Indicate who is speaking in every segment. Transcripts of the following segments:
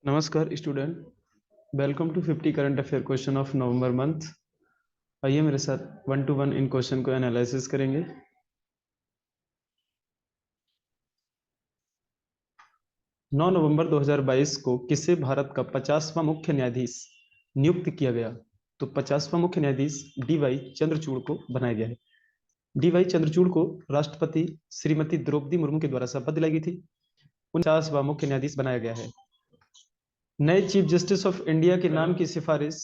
Speaker 1: नमस्कार student, welcome to 50 current affair question of November month. आइए मेरे साथ 1 to 1 इन क्वेश्चन को एनालिसिस करेंगे। 9 नवंबर 2022 को किसे भारत का 50वां मुख्य न्यायाधीश नियुक्त किया गया? तो 50वां मुख्य न्यायाधीश DY चंद्रचूड़ को बनाया गया है। DY चंद्रचूड़ को राष्ट्रपति श्रीमती द्रौपदी मुर्मू के द्वारा शपथ दिलाई गई थी। 49वां मुख्य न्यायाधीश बनाया गया है। नए चीफ जस्टिस ऑफ इंडिया के नाम की सिफारिश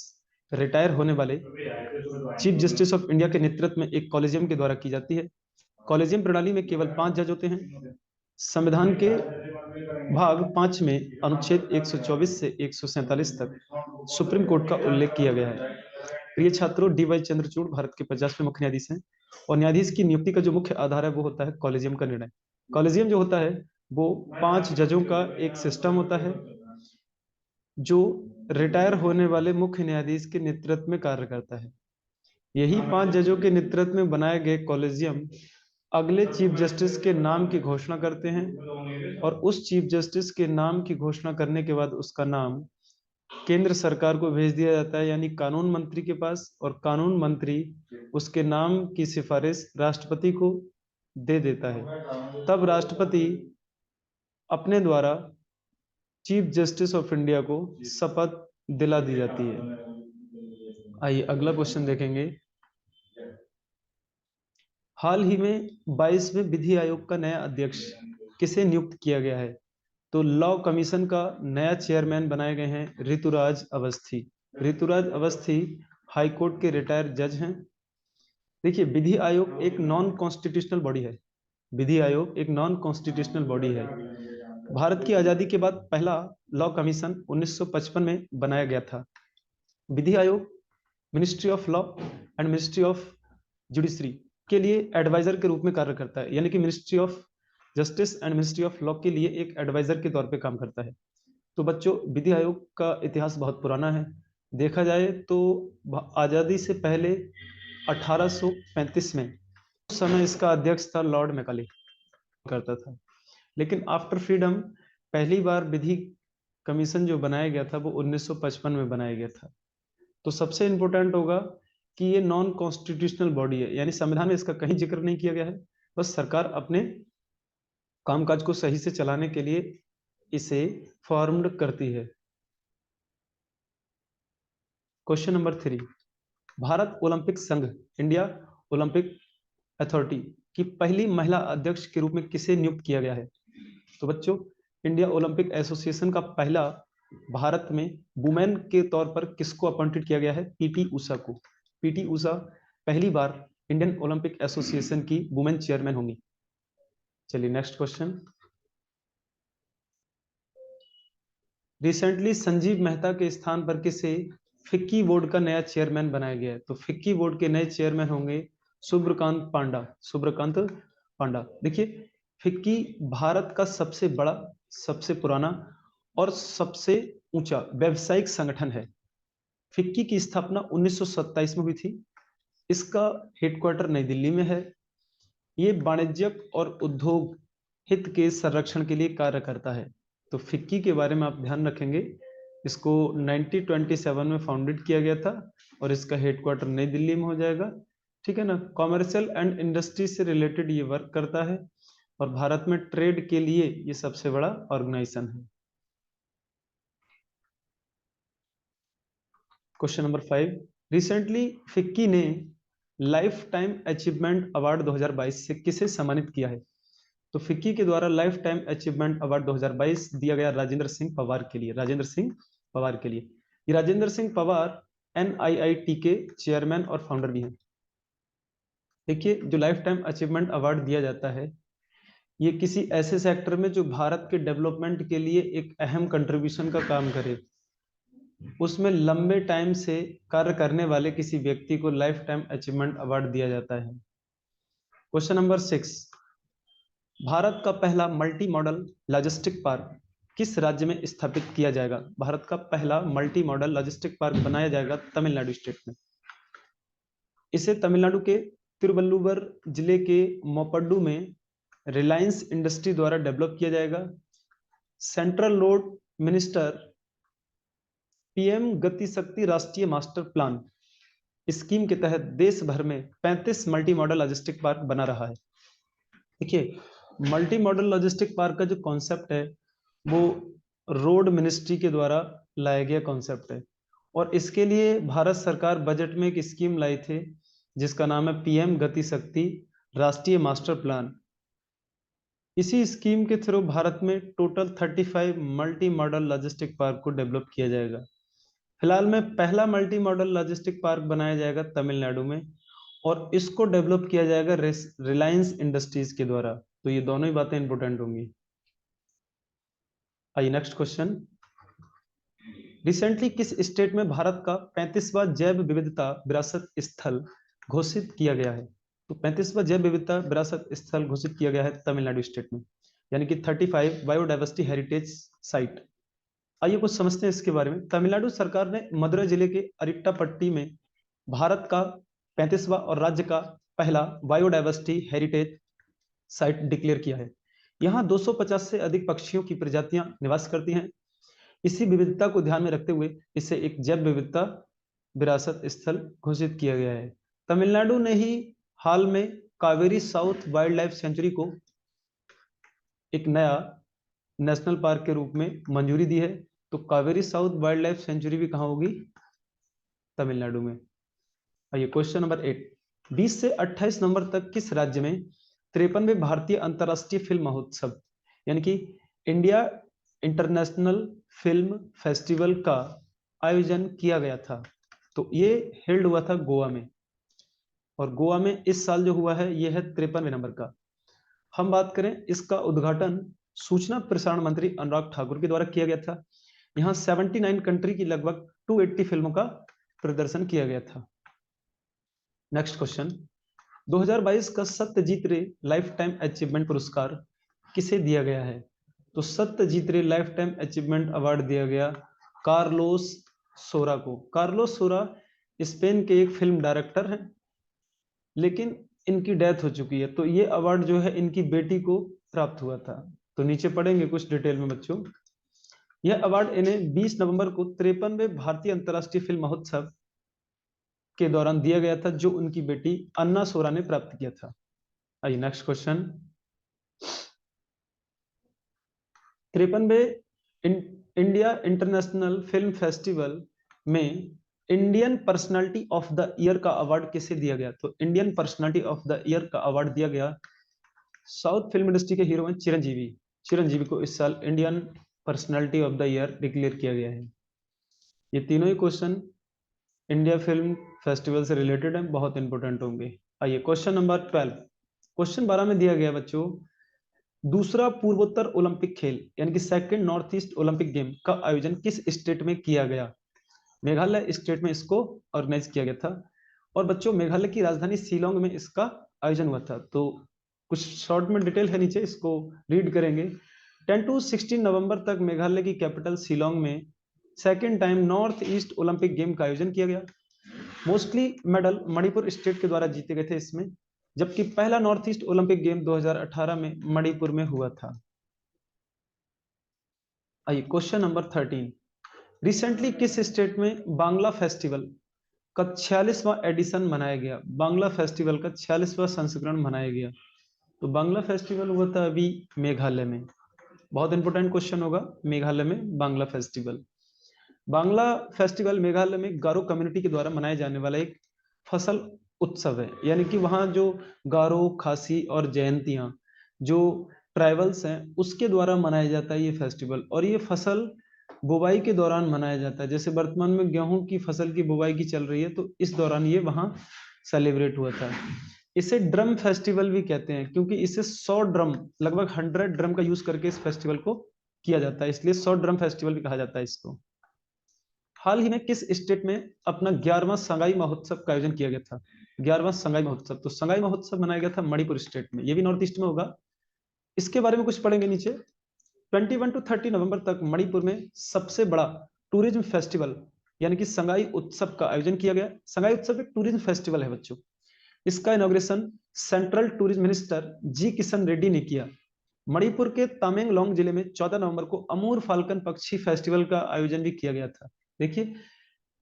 Speaker 1: रिटायर होने वाले चीफ जस्टिस ऑफ इंडिया के नेतृत्व में एक कॉलेजियम के द्वारा की जाती है। कॉलेजियम प्रणाली में केवल 5 जज होते हैं। संविधान के भाग 5 में अनुच्छेद 124 से 147 तक सुप्रीम कोर्ट का उल्लेख किया गया है। प्रिय छात्रों, DY चंद्रचूड़ भारत के 50वें मुख्य न्यायाधीश हैं और न्यायाधीश की नियुक्ति का जो मुख्य आधार है वो होता है कॉलेजियम का निर्णय। कॉलेजियम जो होता है वो 5 जजों का एक सिस्टम होता है जो रिटायर होने वाले मुख्य न्यायाधीश के नेतृत्व में कार्य करता है। यही 5 जजों के नेतृत्व में बनाए गए कॉलेजियम अगले चीफ जस्टिस के नाम की घोषणा करते हैं और उस चीफ जस्टिस के नाम की घोषणा करने के बाद उसका नाम केंद्र सरकार को भेज दिया जाता है, यानी कानून मंत्री के पास, और कानून मंत्री उसके नाम की सिफारिश राष्ट्रपति को दे देता है। तब राष्ट्रपति अपने द्वारा चीफ जस्टिस ऑफ इंडिया को शपथ दिला दी जाती है। आइए अगला क्वेश्चन देखेंगे। हाल ही में 22वें विधि आयोग का नया अध्यक्ष किसे नियुक्त किया गया है? तो लॉ कमीशन का नया चेयरमैन बनाए गए हैं ऋतुराज अवस्थी। ऋतुराज अवस्थी हाईकोर्ट के रिटायर्ड जज हैं। देखिए, विधि आयोग एक नॉन कॉन्स्टिट्यूशनल बॉडी है। विधि आयोग एक नॉन कॉन्स्टिट्यूशनल बॉडी है। भारत की आजादी के बाद पहला लॉ कमीशन 1955 में बनाया गया था। विधि आयोग ministry of law and ministry of judiciary के लिए एडवाइजर के रूप में कार्य करता है, यानी कि ministry of justice and ministry of law के लिए एक एडवाइजर के तौर पे काम करता है। तो बच्चों, विधि आयोग का इतिहास बहुत पुराना है। देखा जाए तो आजादी से पहले 1835 में उस समय इसका अध्यक्ष था लॉर्ड मैकाले करता था, लेकिन आफ्टर फ्रीडम पहली बार विधि कमीशन जो बनाया गया था वो 1955 में बनाया गया था। तो सबसे इंपॉर्टेंट होगा कि ये नॉन कॉन्स्टिट्यूशनल बॉडी है, यानी संविधान में इसका कहीं जिक्र नहीं किया गया है। बस सरकार अपने कामकाज को सही से चलाने के लिए इसे फॉर्म्ड करती है। क्वेश्चन नंबर 3, भारत ओलंपिक संघ इंडिया ओलंपिक अथॉरिटी की पहली महिला अध्यक्ष के रूप में किसे नियुक्त किया गया है? तो बच्चों, इंडिया ओलंपिक एसोसिएशन का पहला भारत में वुमेन के तौर पर किसको अपॉइंटेड किया गया है? पीटी उषा को। पीटी उषा पहली बार इंडियन ओलंपिक एसोसिएशन की वुमेन चेयरमैन होंगी। चलिए next question. Recently Sanjeev Mehta के स्थान पर किसे फिक्की बोर्ड का नया चेयरमैन बनाया गया है? तो फिक्की बोर्ड के नए चेयरमैन होंगे सुब्रकांत पांडा। सुब्रकांत पांडा। देखिए, फिक्की भारत का सबसे बड़ा, सबसे पुराना और सबसे ऊंचा व्यावसायिक संगठन है। फिक्की की स्थापना 1927 में हुई थी। इसका हेडक्वार्टर नई दिल्ली में है। ये वाणिज्यिक और उद्योग हित के संरक्षण के लिए कार्य करता है। तो फिक्की के बारे में आप ध्यान रखेंगे, इसको 1927 में फाउंडेड किया गया था और इसका हेडक्वार्टर नई दिल्ली में हो जाएगा। ठीक है ना। कॉमर्शियल एंड इंडस्ट्री से रिलेटेड ये वर्क करता है और भारत में ट्रेड के लिए ये सबसे बड़ा ऑर्गेनाइजेशन है। क्वेश्चन नंबर 5, रिसेंटली फिक्की ने लाइफ टाइम अचीवमेंट अवार्ड 2022 से किसे सम्मानित किया है? तो फिक्की के द्वारा लाइफ टाइम अचीवमेंट अवार्ड 2022 दिया गया राजेंद्र सिंह पवार के लिए। राजेंद्र सिंह पवार के लिए। ये राजेंद्र सिंह पवार NIIT के चेयरमैन और फाउंडर भी हैं। देखिए, जो लाइफ टाइम अचीवमेंट अवार्ड दिया जाता है ये किसी ऐसे सेक्टर में जो भारत के डेवलपमेंट के लिए एक अहम कंट्रीब्यूशन का काम करे, उसमें लंबे टाइम से कार्य करने वाले किसी व्यक्ति को लाइफ टाइम अचीवमेंट अवार्ड दिया जाता है। क्वेश्चन नंबर 6, भारत का पहला मल्टी मॉडल लॉजिस्टिक पार्क किस राज्य में स्थापित किया जाएगा? भारत का पहला मल्टी मॉडल लॉजिस्टिक पार्क बनाया जाएगा तमिलनाडु स्टेट में। इसे तमिलनाडु के तिरुवल्लुवर जिले के मोपड्डू में रिलायंस इंडस्ट्री द्वारा डेवलप किया जाएगा। सेंट्रल रोड मिनिस्टर पीएम गति शक्ति राष्ट्रीय मास्टर प्लान स्कीम के तहत देश भर में 35 मल्टी मॉडल लॉजिस्टिक पार्क बना रहा है। देखिए मल्टी मॉडल लॉजिस्टिक पार्क का जो कॉन्सेप्ट है वो रोड मिनिस्ट्री के द्वारा लाया गया कॉन्सेप्ट है और इसके लिए भारत सरकार बजट में एक स्कीम लाई थी जिसका नाम है पीएम गति शक्ति राष्ट्रीय मास्टर प्लान। इसी स्कीम के थ्रू भारत में total 35 multi modal logistic park को डेवलप किया जाएगा। फिलहाल में पहला मल्टी मॉडल लॉजिस्टिक पार्क बनाया जाएगा तमिलनाडु में और इसको डेवलप किया जाएगा रिलायंस इंडस्ट्रीज के द्वारा। तो ये दोनों ही बातें इंपॉर्टेंट होंगी। आइए नेक्स्ट क्वेश्चन। रिसेंटली किस स्टेट में भारत का 35वां जैव विविधता विरासत स्थल घोषित किया गया है? तो 35वां जैव विविधता विरासत स्थल घोषित किया गया है तमिलनाडु स्टेट में, यानी कि 35 बायोडाइवर्सिटी हेरिटेज साइट। आइए कुछ समझते हैं इसके बारे में। तमिलनाडु सरकार ने मदुरै जिले के अरिट्टापट्टी में भारत का 35वां और राज्य का पहला बायोडाइवर्सिटी हेरिटेज साइट डिक्लेयर किया है। यहाँ 250 से अधिक पक्षियों की प्रजातियां निवास करती हैं। इसी विविधता को ध्यान में रखते हुए इसे एक जैव विविधता विरासत स्थल घोषित किया गया है। तमिलनाडु ने ही हाल में Kaveri south wild life sanctuary को एक नया नेशनल पार्क के रूप में मंजूरी दी है। तो Kaveri south wild life sanctuary भी कहाँ होगी? तमिलनाडु में। आइए क्वेश्चन नंबर 8। 20 से 28 नवंबर तक किस राज्य में 53वें भारतीय अंतर्राष्ट्रीय फिल्म महोत्सव यानी कि इंडिया इंटरनेशनल फिल्म फेस्टिवल का आयोजन किया गया था? तो ये हेल्ड हुआ था गोवा में और गोवा में इस साल जो हुआ है ये है 53वें नंबर का। हम बात करें इसका उद्घाटन सूचना प्रसारण मंत्री अनुराग ठाकुर के द्वारा किया गया था। यहाँ 79 कंट्री की लगभग 280 फिल्मों का प्रदर्शन किया गया था। Next question. 2022 का सत्यजीत रे लाइफ टाइम अचीवमेंट पुरस्कार किसे दिया गया है? तो सत्यजीत रे लाइफ टाइम अचीवमेंट अवार्ड दिया गया कार्लोस सोरा को। कार्लोस सोरा स्पेन के एक फिल्म डायरेक्टर हैं, लेकिन इनकी डेथ हो चुकी है। तो ये अवार्ड जो है इनकी बेटी को प्राप्त हुआ था। तो नीचे पढ़ेंगे कुछ डिटेल में बच्चों। यह अवार्ड इन्हें 20 नवंबर को 53वें भारतीय अंतर्राष्ट्रीय फिल्म महोत्सव के दौरान दिया गया था, जो उनकी बेटी अन्ना सोरा ने प्राप्त किया था। आइए नेक्स्ट क्वेश्चन। 53वें इंडिया इंटरनेशनल फिल्म फेस्टिवल में Indian personality of the year का अवार्ड किसे दिया गया? तो Indian personality of the year का अवार्ड दिया गया साउथ फिल्म इंडस्ट्री के हीरो हैं चिरंजीवी। चिरंजीवी को इस साल Indian personality of the year declare किया गया है। ये तीनों ही क्वेश्चन इंडिया फिल्म फेस्टिवल से रिलेटेड है, बहुत इंपॉर्टेंट होंगे। आइए क्वेश्चन नंबर 12। क्वेश्चन 12 में दिया गया बच्चों, दूसरा पूर्वोत्तर ओलंपिक खेल यानी कि second north east Olympic game का आयोजन किस स्टेट में किया गया? मेघालय स्टेट में इसको ऑर्गेनाइज किया गया था। और बच्चों मेघालय की राजधानी शिलोंग में इसका आयोजन हुआ था। तो कुछ शॉर्ट में डिटेल है नीचे, इसको रीड करेंगे। 10 to 16 नवंबर तक मेघालय की कैपिटल शिलोंग में second time north east Olympic game का आयोजन किया गया। मोस्टली मेडल मणिपुर स्टेट के द्वारा जीते गए थे इसमें, जबकि पहला नॉर्थ ईस्ट ओलंपिक गेम 2018 में मणिपुर में हुआ था। आइए क्वेश्चन नंबर 13। रिसेंटली किस स्टेट में बांग्ला फेस्टिवल का 46वां एडिशन मनाया गया? बांग्ला फेस्टिवल का 46वां संस्करण मनाया गया। तो बांग्ला फेस्टिवल हुआ था अभी मेघालय में। बहुत इंपॉर्टेंट क्वेश्चन होगा, मेघालय में बांग्ला फेस्टिवल। बांग्ला फेस्टिवल मेघालय में गारो कम्युनिटी के द्वारा मनाए जाने वाला एक फसल उत्सव है, यानी कि वहाँ जो गारो, खासी और जयंतियाँ जो ट्राइबल्स हैं उसके द्वारा मनाया जाता है ये फेस्टिवल। और ये फसल बुवाई के दौरान मनाया जाता है। जैसे वर्तमान में गेहूं की फसल की बुवाई की चल रही है, तो इस दौरान ये वहाँ सेलिब्रेट हुआ था। इसे ड्रम फेस्टिवल भी कहते हैं, क्योंकि इसे 100 ड्रम, लगभग 100 ड्रम का यूज करके इस फेस्टिवल को किया जाता है, इसलिए 100 ड्रम फेस्टिवल भी कहा जाता है इसको। हाल ही में किस स्टेट में अपना 11वां संगाई महोत्सव का आयोजन किया गया था? 11वां संगाई महोत्सव, तो संगाई महोत्सव मनाया गया था मणिपुर स्टेट में, ये भी नॉर्थ ईस्ट में होगा। इसके बारे में कुछ पढ़ेंगे नीचे। 21 to 30 नवंबर तक मणिपुर में सबसे बड़ा टूरिज्म फेस्टिवल यानी कि संगाई उत्सव का आयोजन किया गया। संगाई उत्सव एक टूरिज्म फेस्टिवल है बच्चों। इसका इनॉग्रेशन सेंट्रल टूरिज्म मिनिस्टर जी किशन रेड्डी ने किया। मणिपुर के तामेंगलोंग जिले में 14 नवंबर को अमूर फाल्कन पक्षी फेस्टिवल का आयोजन भी किया गया था। देखिए,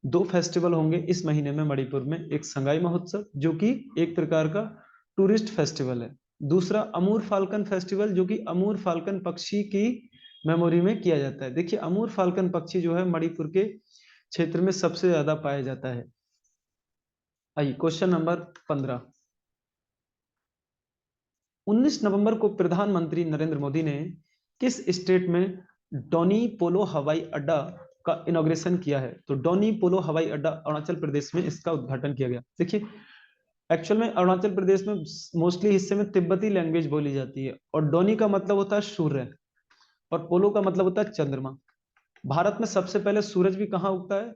Speaker 1: दो फेस्टिवल होंगे इस महीने में मणिपुर में, एक संगाई महोत्सव जो कि एक प्रकार का टूरिस्ट फेस्टिवल है, दूसरा अमूर फाल्कन फेस्टिवल जो कि अमूर फाल्कन पक्षी की मेमोरी में किया जाता है। देखिए, अमूर फाल्कन पक्षी जो है मणिपुर के क्षेत्र में सबसे ज्यादा पाया जाता है। आइए क्वेश्चन नंबर 15। 19 नवंबर को प्रधानमंत्री नरेंद्र मोदी ने किस स्टेट में डोनी पोलो हवाई अड्डा का इनॉग्रेशन किया है? तो डोनी पोलो हवाई अड्डा अरुणाचल प्रदेश में इसका उद्घाटन किया गया। देखिए, एक्चुअल में अरुणाचल प्रदेश में मोस्टली हिस्से में तिब्बती लैंग्वेज बोली जाती है, और डोनी का मतलब होता है सूर्य और पोलो का मतलब होता है चंद्रमा। भारत में सबसे पहले सूरज भी कहाँ उगता है?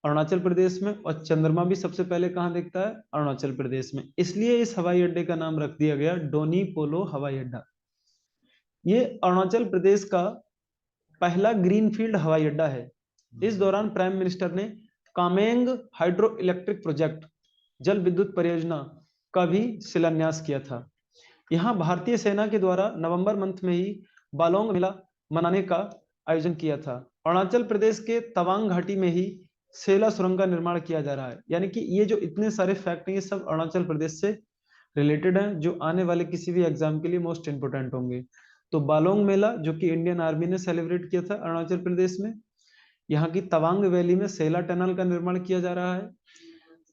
Speaker 1: अरुणाचल प्रदेश में, और चंद्रमा भी सबसे पहले कहाँ दिखता है? अरुणाचल प्रदेश में। इसलिए इस हवाई अड्डे का नाम रख दिया गया डोनी पोलो हवाई अड्डा। ये अरुणाचल प्रदेश का पहला ग्रीनफील्ड हवाई अड्डा है। इस दौरान प्राइम मिनिस्टर ने कामेंग हाइड्रो इलेक्ट्रिक प्रोजेक्ट जल विद्युत परियोजना का भी शिलान्यास किया था। यहाँ भारतीय सेना के द्वारा नवंबर मंथ में ही बालोंग मेला मनाने का आयोजन किया था। अरुणाचल प्रदेश के तवांग घाटी में ही सेला सुरंग का निर्माण किया जा रहा है। यानी कि ये जो इतने सारे फैक्ट हैं ये सब अरुणाचल प्रदेश से रिलेटेड हैं, जो आने वाले किसी भी एग्जाम के लिए मोस्ट इंपोर्टेंट होंगे। तो बालोंग मेला जो कि इंडियन आर्मी ने सेलिब्रेट किया था अरुणाचल प्रदेश में, यहाँ की तवांग वैली में सेला टनल का निर्माण किया जा रहा है,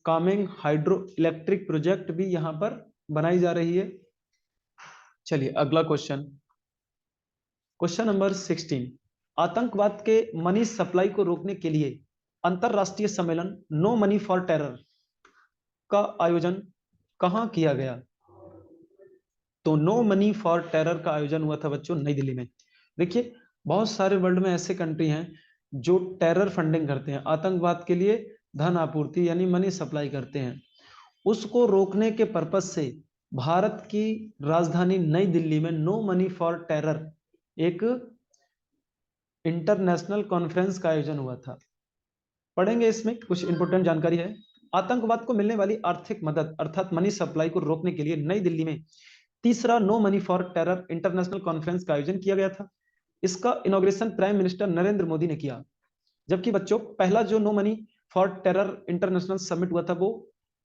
Speaker 1: कामेंग हाइड्रो इलेक्ट्रिक प्रोजेक्ट भी यहाँ पर बनाई जा रही है। चलिए अगला क्वेश्चन, क्वेश्चन नंबर 16। आतंकवाद के मनी सप्लाई को रोकने के लिए अंतरराष्ट्रीय सम्मेलन नो मनी फॉर टेरर का आयोजन कहां किया गया? तो नो मनी फॉर टेरर का आयोजन हुआ था बच्चों नई दिल्ली में। देखिए, बहुत सारे वर्ल्ड में ऐसे कंट्री हैं जो टेरर फंडिंग करते हैं, आतंकवाद के लिए धन आपूर्ति यानी मनी सप्लाई करते हैं। उसको रोकने के पर्पज से भारत की राजधानी नई दिल्ली में नो मनी फॉर टेरर एक इंटरनेशनल कॉन्फ्रेंस का आयोजन हुआ था। पढ़ेंगे, इसमें कुछ इंपोर्टेंट जानकारी है। आतंकवाद को मिलने वाली आर्थिक मदद अर्थात मनी सप्लाई को रोकने के लिए नई दिल्ली में तीसरा no money for terror international conference का आयोजन किया गया था। इसका inauguration prime minister Narendra Modi ने किया। जबकि बच्चों, पहला जो no money for terror international summit हुआ था वो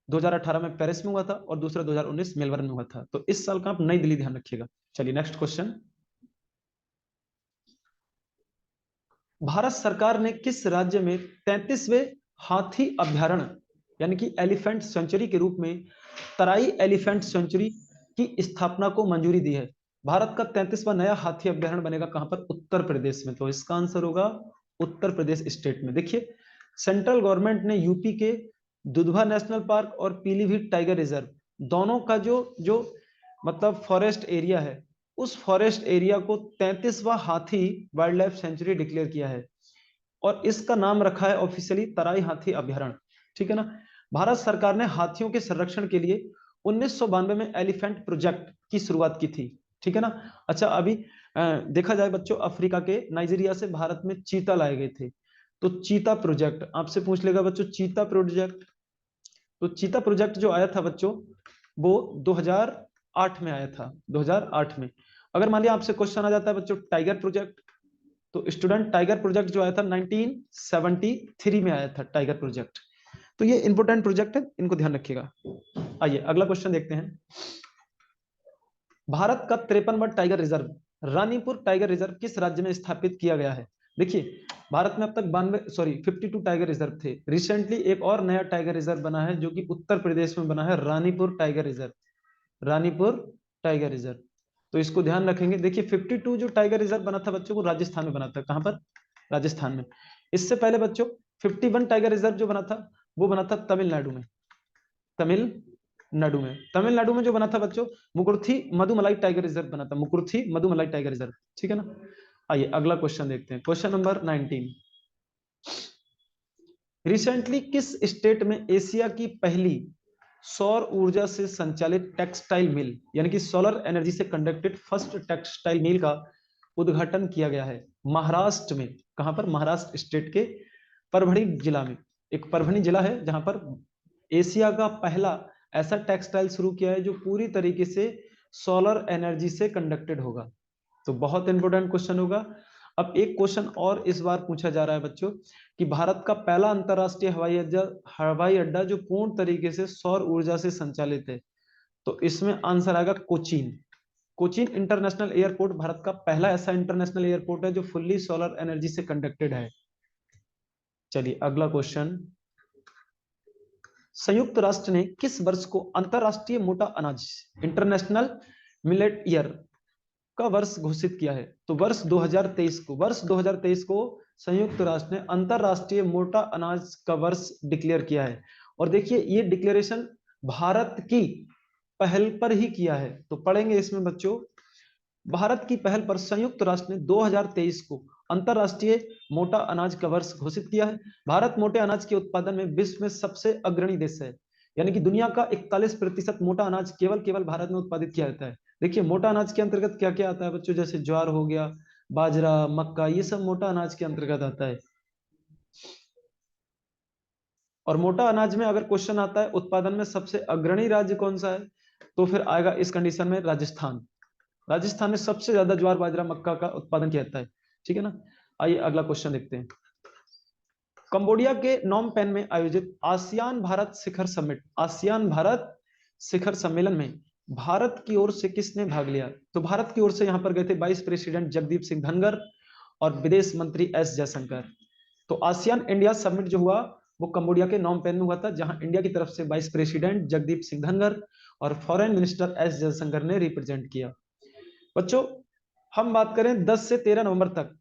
Speaker 1: 2018 में पेरिस में हुआ था, और दूसरा 2019 मेलबर्न में हुआ था। तो इस साल का आप नई दिल्ली ध्यान रखिएगा। चलिए नेक्स्ट क्वेश्चन, भारत सरकार ने किस राज्य में 33वें हाथी अभ्यारण्य यानी कि एलिफेंट सेंचुरी के रूप में तराई एलिफेंट सेंचुरी की स्थापना को मंजूरी दी है? भारत का 33वां नया हाथी अभ्यारण्य बनेगा कहां पर? उत्तर प्रदेश में। तो इसका आंसर होगा उत्तर प्रदेश स्टेट में। देखिए, सेंट्रल गवर्नमेंट ने यूपी के दुधवा नेशनल पार्क और पीलीभीत टाइगर रिजर्व दोनों का जो जो मतलब फॉरेस्ट एरिया है, उस फॉरेस्ट एरिया को 33वां हाथी वाइल्ड लाइफ सेंचुरी डिक्लेयर किया है, और इसका नाम रखा है ऑफिशियली तराई हाथी अभ्यारण्य। ठीक है ना। भारत सरकार ने हाथियों के संरक्षण के लिए 1992 में एलिफेंट प्रोजेक्ट की शुरुआत की थी। ठीक है ना। अच्छा, अभी देखा जाए बच्चों, अफ्रीका के नाइजीरिया से भारत में चीता लाए गए थे। तो चीता प्रोजेक्ट आपसे पूछ लेगा बच्चों, चीता प्रोजेक्ट। तो चीता प्रोजेक्ट जो आया था बच्चों वो 2008 में आया था, 2008 में। अगर मान लिया आपसे क्वेश्चन आ जाता है बच्चों टाइगर प्रोजेक्ट, तो स्टूडेंट टाइगर प्रोजेक्ट जो आया था 1973 में आया था टाइगर प्रोजेक्ट। तो ये इंपोर्टेंट प्रोजेक्ट है, इनको ध्यान रखिएगा। आइए अगला क्वेश्चन देखते हैं। भारत का 53वां tiger reserve Ranipur tiger reserve किस राज्य में स्थापित किया गया है? देखिए, भारत में अब तक 52 टाइगर रिजर्व थे। रिसेंटली एक और नया टाइगर रिजर्व बना है जो कि उत्तर प्रदेश में बना है, Ranipur tiger reserve. Ranipur tiger reserve, तो इसको ध्यान रखेंगे। देखिए, 52 जो टाइगर रिजर्व बना था बच्चों, को राजस्थान में बना था। कहां पर? राजस्थान में। इससे पहले बच्चों 51 टाइगर रिजर्व जो बना था वो बना था तमिलनाडु में। तमिलनाडु में जो बना था बच्चों, मुकुर्थी मधुमलाई टाइगर रिजर्व बना था, मुकुर्थी मधुमलाई टाइगर रिजर्व। ठीक है ना। आइए अगला क्वेश्चन देखते हैं, क्वेश्चन नंबर 19। रिसेंटली किस स्टेट में एशिया की पहली सौर ऊर्जा से संचालित टेक्सटाइल मिल यानी कि सोलर एनर्जी से कंडक्टेड फर्स्ट टेक्सटाइल मिल का उद्घाटन किया गया है? महाराष्ट्र में। कहां पर? महाराष्ट्र स्टेट के परभणी जिला में। एक परभणी जिला है जहां पर एशिया का पहला ऐसा टेक्सटाइल शुरू किया है जो पूरी तरीके से सोलर एनर्जी से कंडक्टेड होगा। तो बहुत इंपॉर्टेंट क्वेश्चन होगा। अब एक क्वेश्चन और इस बार पूछा जा रहा है बच्चों कि भारत का पहला अंतरराष्ट्रीय हवाई अड्डा जो पूर्ण तरीके से सौर ऊर्जा से संचालित है, तो इसमें आंसर आएगा कोचीन। कोचीन इंटरनेशनल एयरपोर्ट भारत का पहला ऐसा इंटरनेशनल एयरपोर्ट है जो फुल्ली सोलर एनर्जी से कंडक्टेड है। चलिए अगला क्वेश्चन, संयुक्त राष्ट्र ने किस वर्ष को अंतरराष्ट्रीय मोटा अनाज इंटरनेशनल मिलेट ईयर का वर्ष घोषित किया है? तो वर्ष 2023 को संयुक्त राष्ट्र ने अंतरराष्ट्रीय मोटा अनाज का वर्ष डिक्लेयर किया है। और देखिए ये डिक्लेरेशन भारत की पहल पर ही किया है, तो पढ़ेंगे इसमें बच्चों, भारत की पहल पर संयुक्त राष्ट्र ने 2023 को अंतरराष्ट्रीय मोटा अनाज का वर्ष घोषित किया है। भारत मोटे अनाज के उत्पादन में विश्व में सबसे अग्रणी देश है, यानी कि दुनिया का 41% मोटा अनाज केवल भारत में उत्पादित किया जाता है। देखिए मोटा अनाज के अंतर्गत क्या क्या आता है बच्चों, जैसे ज्वार हो गया, बाजरा, मक्का, ये सब मोटा अनाज के अंतर्गत आता है। और मोटा अनाज में अगर क्वेश्चन आता है उत्पादन में सबसे अग्रणी राज्य कौन सा है, तो फिर आएगा इस कंडीशन में राजस्थान। राजस्थान में सबसे ज्यादा ज्वार, बाजरा, मक्का का उत्पादन किया जाता है। ठीक है ना। आइए अगला क्वेश्चन देखते हैं। कंबोडिया के नॉम पेन में आयोजित आसियान भारत शिखर सम्मेलन में भारत की ओर से किसने भाग लिया? तो भारत की ओर से यहां पर गए थे वाइस प्रेसिडेंट जगदीप सिंह धनखड़ और विदेश मंत्री एस जयशंकर। तो आसियान इंडिया समिट जो हुआ वो कंबोडिया के नॉम पेन में हुआ था, जहां इंडिया की तरफ से वाइस प्रेसिडेंट जगदीप सिंह धनखड़ और फॉरेन मिनिस्टर एस जयशंकर ने रिप्रेजेंट किया। बच्चों हम बात करें 10 से 13 नवंबर तक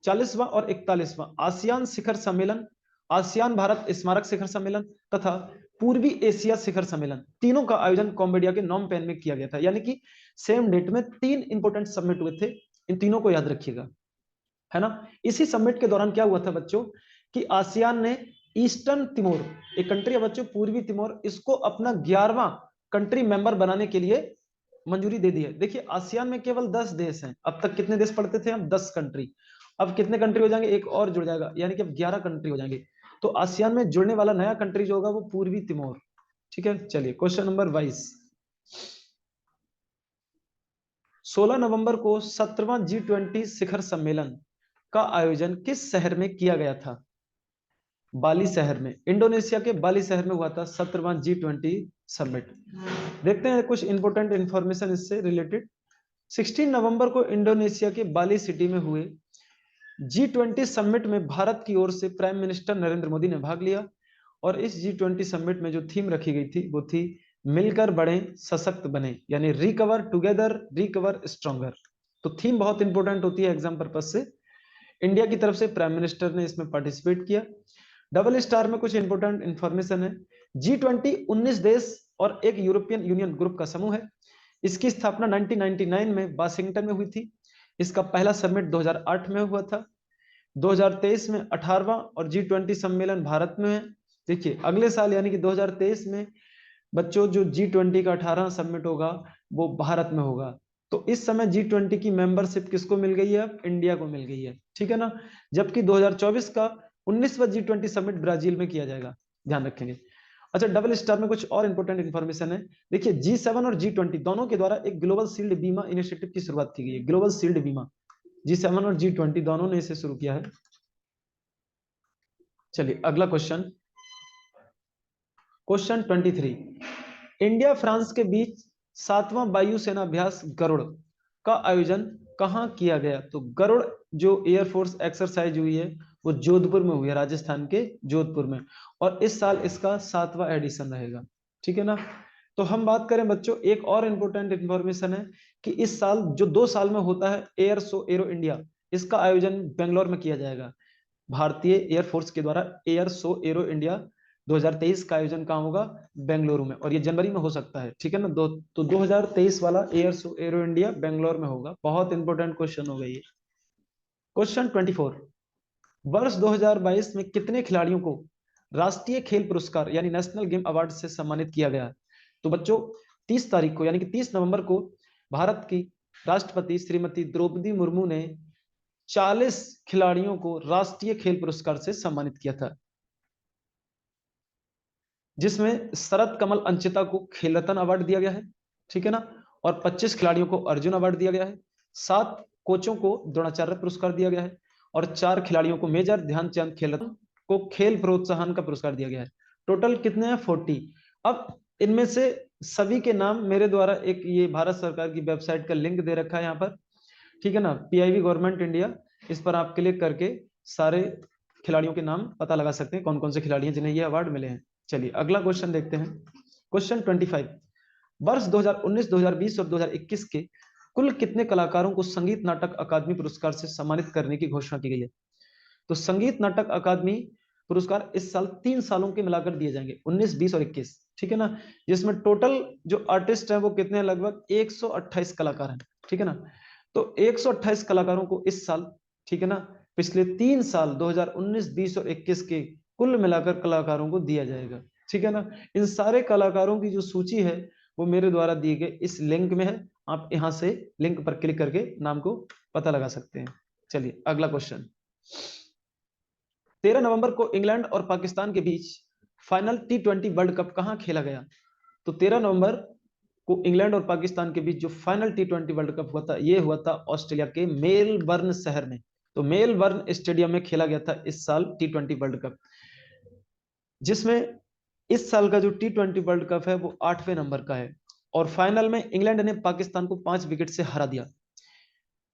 Speaker 1: 40वां और 41वां आसियान शिखर सम्मेलन, आसियान भारत स्मारक शिखर सम्मेलन तथा पूर्वी एशिया शिखर सम्मेलन, तीनों का आयोजन कंबोडिया के नॉम पेन में किया गया था। यानी कि सेम डेट में 3 इंपोर्टेंट समिट हुए थे, इन तीनों को याद रखिएगा, है ना। इसी समिट के दौरान क्या हुआ था बच्चों कि आसियान ने ईस्टर्न तिमोर, एक कंट्री है बच्चों पूर्वी तिमोर, इसको अपना 11वां कंट्री मेंबर बनाने के लिए मंजूरी दे दी है। देखिए आसियान में केवल 10 देश हैं, अब तक कितने देश पढ़ते थे हम? 10 कंट्री। अब कितने कंट्री हो जाएंगे? एक और जुड़ जाएगा, यानी कि अब 11 कंट्री हो जाएंगे। तो आसियान में जुड़ने वाला नया कंट्री जो होगा वो पूर्वी तिमोर। ठीक है, चलिए क्वेश्चन नंबर 22। 16 नवंबर को 17वां G20 शिखर सम्मेलन का आयोजन किस शहर में किया गया था? बाली शहर में, इंडोनेशिया के बाली शहर में हुआ था 17वां G20 समिट। देखते हैं कुछ इंपोर्टेंट इंफॉर्मेशन इससे रिलेटेड। 16 नवंबर को इंडोनेशिया के बाली सिटी में हुए G20 समिट में भारत की ओर से प्राइम मिनिस्टर नरेंद्र मोदी ने भाग लिया। और इस G20 समिट में जो थीम रखी गई थी वो थी मिलकर बढ़े सशक्त बने, यानी रिकवर टुगेदर रिकवर स्ट्रॉन्गर। तो थीम बहुत इंपॉर्टेंट होती है एग्जाम पर्पज से। इंडिया की तरफ से प्राइम मिनिस्टर ने इसमें पार्टिसिपेट किया। डबल स्टार में कुछ इंपोर्टेंट इंफॉर्मेशन है। G20 19 देश और एक यूरोपियन यूनियन ग्रुप का समूह है। इसकी स्थापना 1999 में वाशिंगटन में हुई थी। इसका पहला समिट 2008 में हुआ था। 2023 में 18वां और G20 सम्मेलन भारत में है। देखिए अगले साल यानी कि 2023 में बच्चों जो G20 का 18वां समिट होगा वो भारत में होगा। तो इस समय G20 की मेंबरशिप किसको मिल गई है? इंडिया को मिल गई है। ठीक है ना। जबकि 2024 का 19वां G20 समिट ब्राजील में किया जाएगा, ध्यान रखेंगे। अच्छा डबल स्टार में कुछ और इंपोर्टेंट इंफॉर्मेशन है। देखिए G7 और G20 दोनों के द्वारा एक ग्लोबल शील्ड बीमा इनिशिएटिव की शुरुआत की गई है। ग्लोबल शील्ड बीमा G7 और G20 दोनों ने इसे शुरू किया है। चलिए अगला क्वेश्चन, क्वेश्चन 23। इंडिया फ्रांस के बीच 7वां वायुसेना अभ्यास गरुड़ का आयोजन कहां किया गया? तो गरुड़ जो एयरफोर्स एक्सरसाइज हुई है वो जोधपुर में हुई है, राजस्थान के जोधपुर में। और इस साल इसका 7वां एडिशन रहेगा। ठीक है ना। तो हम बात करें बच्चों, एक और इंपोर्टेंट इंफॉर्मेशन है कि इस साल जो 2 साल में होता है एयर शो एरो इंडिया, इसका आयोजन बेंगलोर में किया जाएगा। भारतीय एयरफोर्स के द्वारा एयर शो एरो इंडिया 2023 का आयोजन कहां होगा? बेंगलुरु में। और ये जनवरी में हो सकता है। ठीक है ना। तो 2023 वाला air show arrow India Bangalore में होगा। बहुत इंपॉर्टेंट क्वेश्चन हो गई है। क्वेश्चन 24। वर्ष 2022 में कितने खिलाड़ियों को राष्ट्रीय खेल पुरस्कार यानी नेशनल गेम अवार्ड से सम्मानित किया गया? तो बच्चों 30 तारीख को यानी कि 30 नवंबर को भारत की राष्ट्रपति श्रीमती द्रौपदी मुर्मू ने 40 खिलाड़ियों को राष्ट्रीय खेल पुरस्कार से सम्मानित किया था, जिसमें शरद कमल अंचिता को खेल रत्न अवार्ड दिया गया है। ठीक है ना। और 25 खिलाड़ियों को अर्जुन अवार्ड दिया गया है। 7 कोचों को द्रोणाचार्य पुरस्कार दिया गया है। और 4 खिलाड़ियों को मेजर ध्यानचंद खेल रत्न को खेल प्रोत्साहन का पुरस्कार दिया गया है। टोटल कितने हैं? 40। अब इनमें से सभी के नाम मेरे द्वारा एक ये भारत सरकार की वेबसाइट का लिंक दे रखा है यहाँ पर, ठीक है ना, पीआईबी गवर्नमेंट इंडिया, इस पर आप क्लिक करके सारे खिलाड़ियों के नाम पता लगा सकते हैं, कौन कौन से खिलाड़ी हैं जिन्हें ये अवार्ड मिले हैं। चलिए अगला क्वेश्चन देखते हैं। क्वेश्चन 25, वर्ष 2019, 2020 और 2021 के कुल कितने कलाकारों को संगीत नाटक अकादमी पुरस्कार से सम्मानित करने की घोषणा की गई है? तो संगीत नाटक अकादमी पुरस्कार इस साल 3 सालों के मिलाकर दिए जाएंगे, 19, 20 और 21, ठीक है ना, जिसमें टोटल जो आर्टिस्ट है वो कितने हैं? लगभग 128 कलाकार हैं, ठीक है ना। तो 128 कलाकारों को इस साल, ठीक है ना, पिछले 3 साल 2019, 20 और 21 के कुल मिलाकर कलाकारों को दिया जाएगा, ठीक है ना। इन सारे कलाकारों की जो सूची है वो मेरे द्वारा दिए गए इस लिंक में है, आप यहां से लिंक पर क्लिक करके नाम को पता लगा सकते हैं। चलिए अगला क्वेश्चन, 13 नवंबर को इंग्लैंड और पाकिस्तान के बीच फाइनल T20 वर्ल्ड कप कहां खेला गया? तो 13 नवंबर को इंग्लैंड और पाकिस्तान के बीच जो फाइनल T20 वर्ल्ड कप हुआ था, ये हुआ था ऑस्ट्रेलिया के मेलबर्न शहर में। तो मेलबर्न स्टेडियम में खेला गया था इस साल T20 वर्ल्ड कप, जिसमें इस साल का जो T20 वर्ल्ड कप है वो 8वें नंबर का है, और फाइनल में इंग्लैंड ने पाकिस्तान को 5 विकेट से हरा दिया।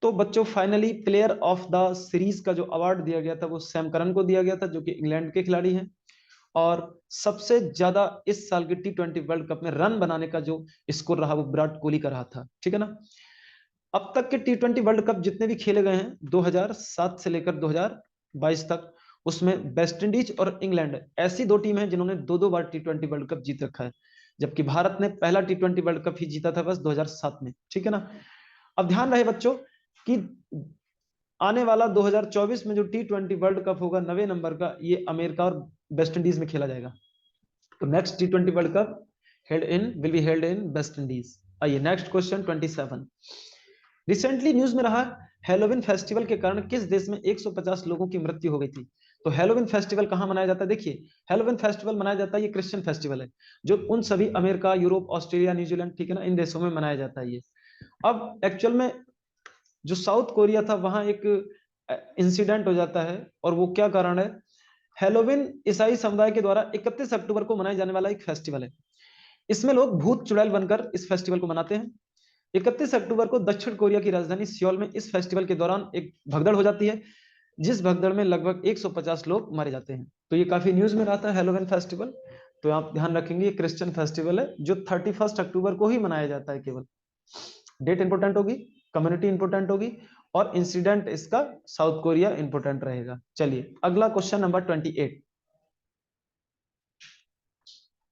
Speaker 1: तो बच्चों finally player of the series का जो अवार्ड दिया गया था वो सैम करन को दिया गया था, जो कि इंग्लैंड के खिलाड़ी हैं, और सबसे ज्यादा इस साल के T20 वर्ल्ड कप में रन बनाने का जो स्कोर रहा वो विराट कोहली का रहा था, ठीक है ना। अब तक के T20 वर्ल्ड कप जितने भी खेले गए हैं 2007 से लेकर 2022 तक, उसमें वेस्ट इंडीज और इंग्लैंड ऐसी दो टीम हैं जिन्होंने दो दो बार T20 वर्ल्ड कप जीत रखा है, जबकि भारत ने पहला T20 वर्ल्ड कप ही जीता था बस 2007 में, ठीक है ना। अब ध्यान रहे बच्चों कि आने वाला 2024 में जो T20 वर्ल्ड कप होगा 9वें नंबर का, ये अमेरिका और वेस्ट इंडीज में खेला जाएगा। तो next T20 world cup will be held in West Indies. आइए नेक्स्ट क्वेश्चन 27, रिसेंटली न्यूज में रहा हेलोविन फेस्टिवल के कारण किस देश में 150 लोगों की मृत्यु हो गई थी? तो हेलोविन फेस्टिवल कहां मनाया जाता है? देखिए हेलोविन फेस्टिवल मनाया जाता है, ये क्रिश्चियन फेस्टिवल है, जो उन सभी अमेरिका, यूरोप, ऑस्ट्रेलिया, न्यूजीलैंड, ठीक है ना, इन देशों में मनाया जाता है ये। अब एक्चुअल में जो साउथ कोरिया था वहां एक इंसिडेंट हो जाता है, और वो क्या कारण है? हेलोविन ईसाई समुदाय के द्वारा 31 अक्टूबर को मनाए जाने वाला एक फेस्टिवल है। इसमें लोग भूत चुड़ैल बनकर इस फेस्टिवल को मनाते हैं। 31 अक्टूबर को दक्षिण कोरिया की राजधानी सियोल में इस फेस्टिवल के दौरान एक भगदड़ हो जाती है, जिस भगदड़ में लगभग 150 लोग मारे जाते हैं। तो ये काफी न्यूज में रहता है हेलोविन फेस्टिवल। तो आप ध्यान रखेंगे ये क्रिश्चियन फेस्टिवल है जो 31 अक्टूबर को ही मनाया जाता है केवल। डेट इंपोर्टेंट होगी, कम्युनिटी इंपोर्टेंट होगी, और इंसिडेंट इसका साउथ कोरिया इंपोर्टेंट रहेगा। चलिए अगला क्वेश्चन नंबर 28,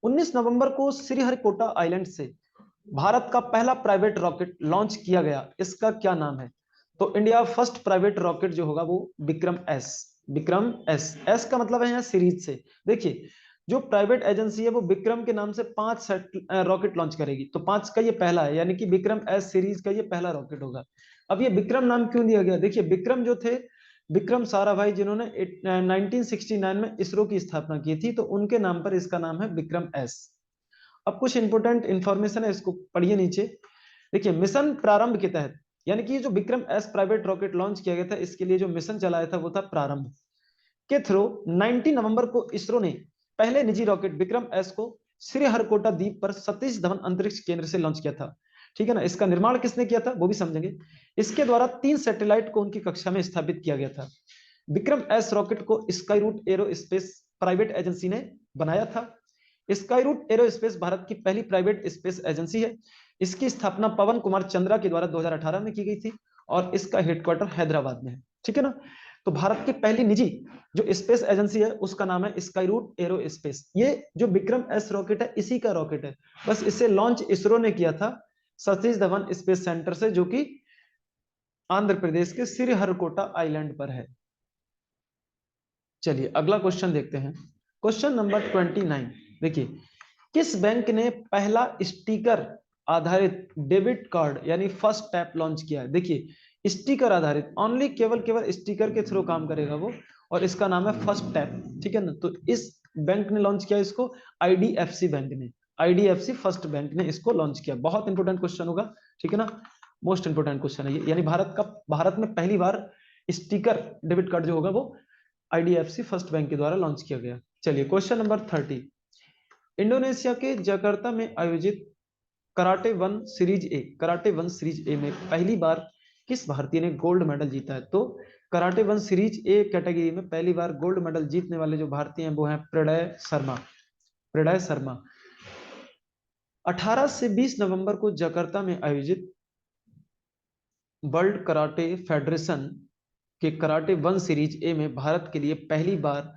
Speaker 1: 19 नवंबर को श्रीहरिकोटा आइलैंड से भारत का पहला प्राइवेट रॉकेट लॉन्च किया गया, इसका क्या नाम है? तो इंडिया फर्स्ट प्राइवेट रॉकेट जो होगा वो Vikram S, Vikram S, S का मतलब है यहाँ सीरीज से। देखिए जो प्राइवेट एजेंसी है वो विक्रम के नाम से 5 रॉकेट लॉन्च करेगी, तो 5 का ये पहला है, यानी कि विक्रम एस सीरीज का ये पहला रॉकेट होगा। अब ये विक्रम नाम क्यों दिया गया? देखिए विक्रम जो थे, विक्रम साराभाई जिन्होंने 1969 में इसरो की स्थापना की थी, तो उनके नाम पर इसका नाम है विक्रम एस। अब कुछ इंपोर्टेंट इंफॉर्मेशन है, इसको पढ़िए नीचे। देखिए मिशन प्रारंभ के तहत, यानी कि जो Vikram S private rocket launch किया गया था, इसके लिए जो मिशन चलाया था वो था प्रारंभ के थ्रू 19 नवंबर को इसरो ने पहले निजी रॉकेट विक्रम एस को श्रीहरिकोटा द्वीप पर सतीश धवन अंतरिक्ष केंद्र से लॉन्च किया था, ठीक है ना। इसका निर्माण किसने किया था वो भी समझेंगे। इसके द्वारा 3 सैटेलाइट को उनकी कक्षा में स्थापित किया गया था। विक्रम एस रॉकेट को Skyroot Aerospace private agency ने बनाया था। स्काई रूट एरोस्पेस भारत की पहली प्राइवेट स्पेस एजेंसी है। इसकी स्थापना पवन कुमार चंद्रा के द्वारा 2018 में की गई थी, और इसका हेडक्वार्टर हैदराबाद में है, ठीक है ना। तो भारत की पहली निजी जो स्पेस एजेंसी है उसका नाम है स्काई रूट एरोस्पेस। ये जो विक्रम एस रॉकेट है इसी का रॉकेट है, बस इसे लॉन्च इसरो ने किया था सतीश धवन स्पेस सेंटर से, जो कि आंध्र प्रदेश के श्रीहरिकोटा आइलैंड पर है। चलिए अगला क्वेश्चन देखते हैं, क्वेश्चन नंबर 29। देखिए किस बैंक ने पहला स्टिकर आधारित डेबिट कार्ड यानी फर्स्ट टैप लॉन्च किया है? देखिए स्टिकर आधारित, ओनली केवल केवल स्टिकर के थ्रू काम करेगा वो, और इसका नाम है फर्स्ट टैप, ठीक है ना। तो इस बैंक ने लॉन्च किया इसको, आईडीएफसी बैंक ने, आईडीएफसी फर्स्ट बैंक ने इसको लॉन्च किया। बहुत इंपोर्टेंट क्वेश्चन होगा, ठीक है ना, मोस्ट इंपोर्टेंट क्वेश्चन है ये। यानी भारत में पहली बार स्टिकर डेबिट कार्ड जो होगा वो आईडीएफसी फर्स्ट बैंक के द्वारा लॉन्च किया गया। चलिए क्वेश्चन नंबर 30, इंडोनेशिया के जकार्ता में आयोजित कराटे वन सीरीज ए में पहली बार किस भारतीय ने गोल्ड मेडल जीता है? तो karate one series A category में पहली बार गोल्ड मेडल जीतने वाले जो भारतीय हैं वो हैं प्रणय शर्मा। 18 से 20 नवंबर को जकार्ता में आयोजित वर्ल्ड कराटे फेडरेशन के कराटे वन सीरीज ए में भारत के लिए पहली बार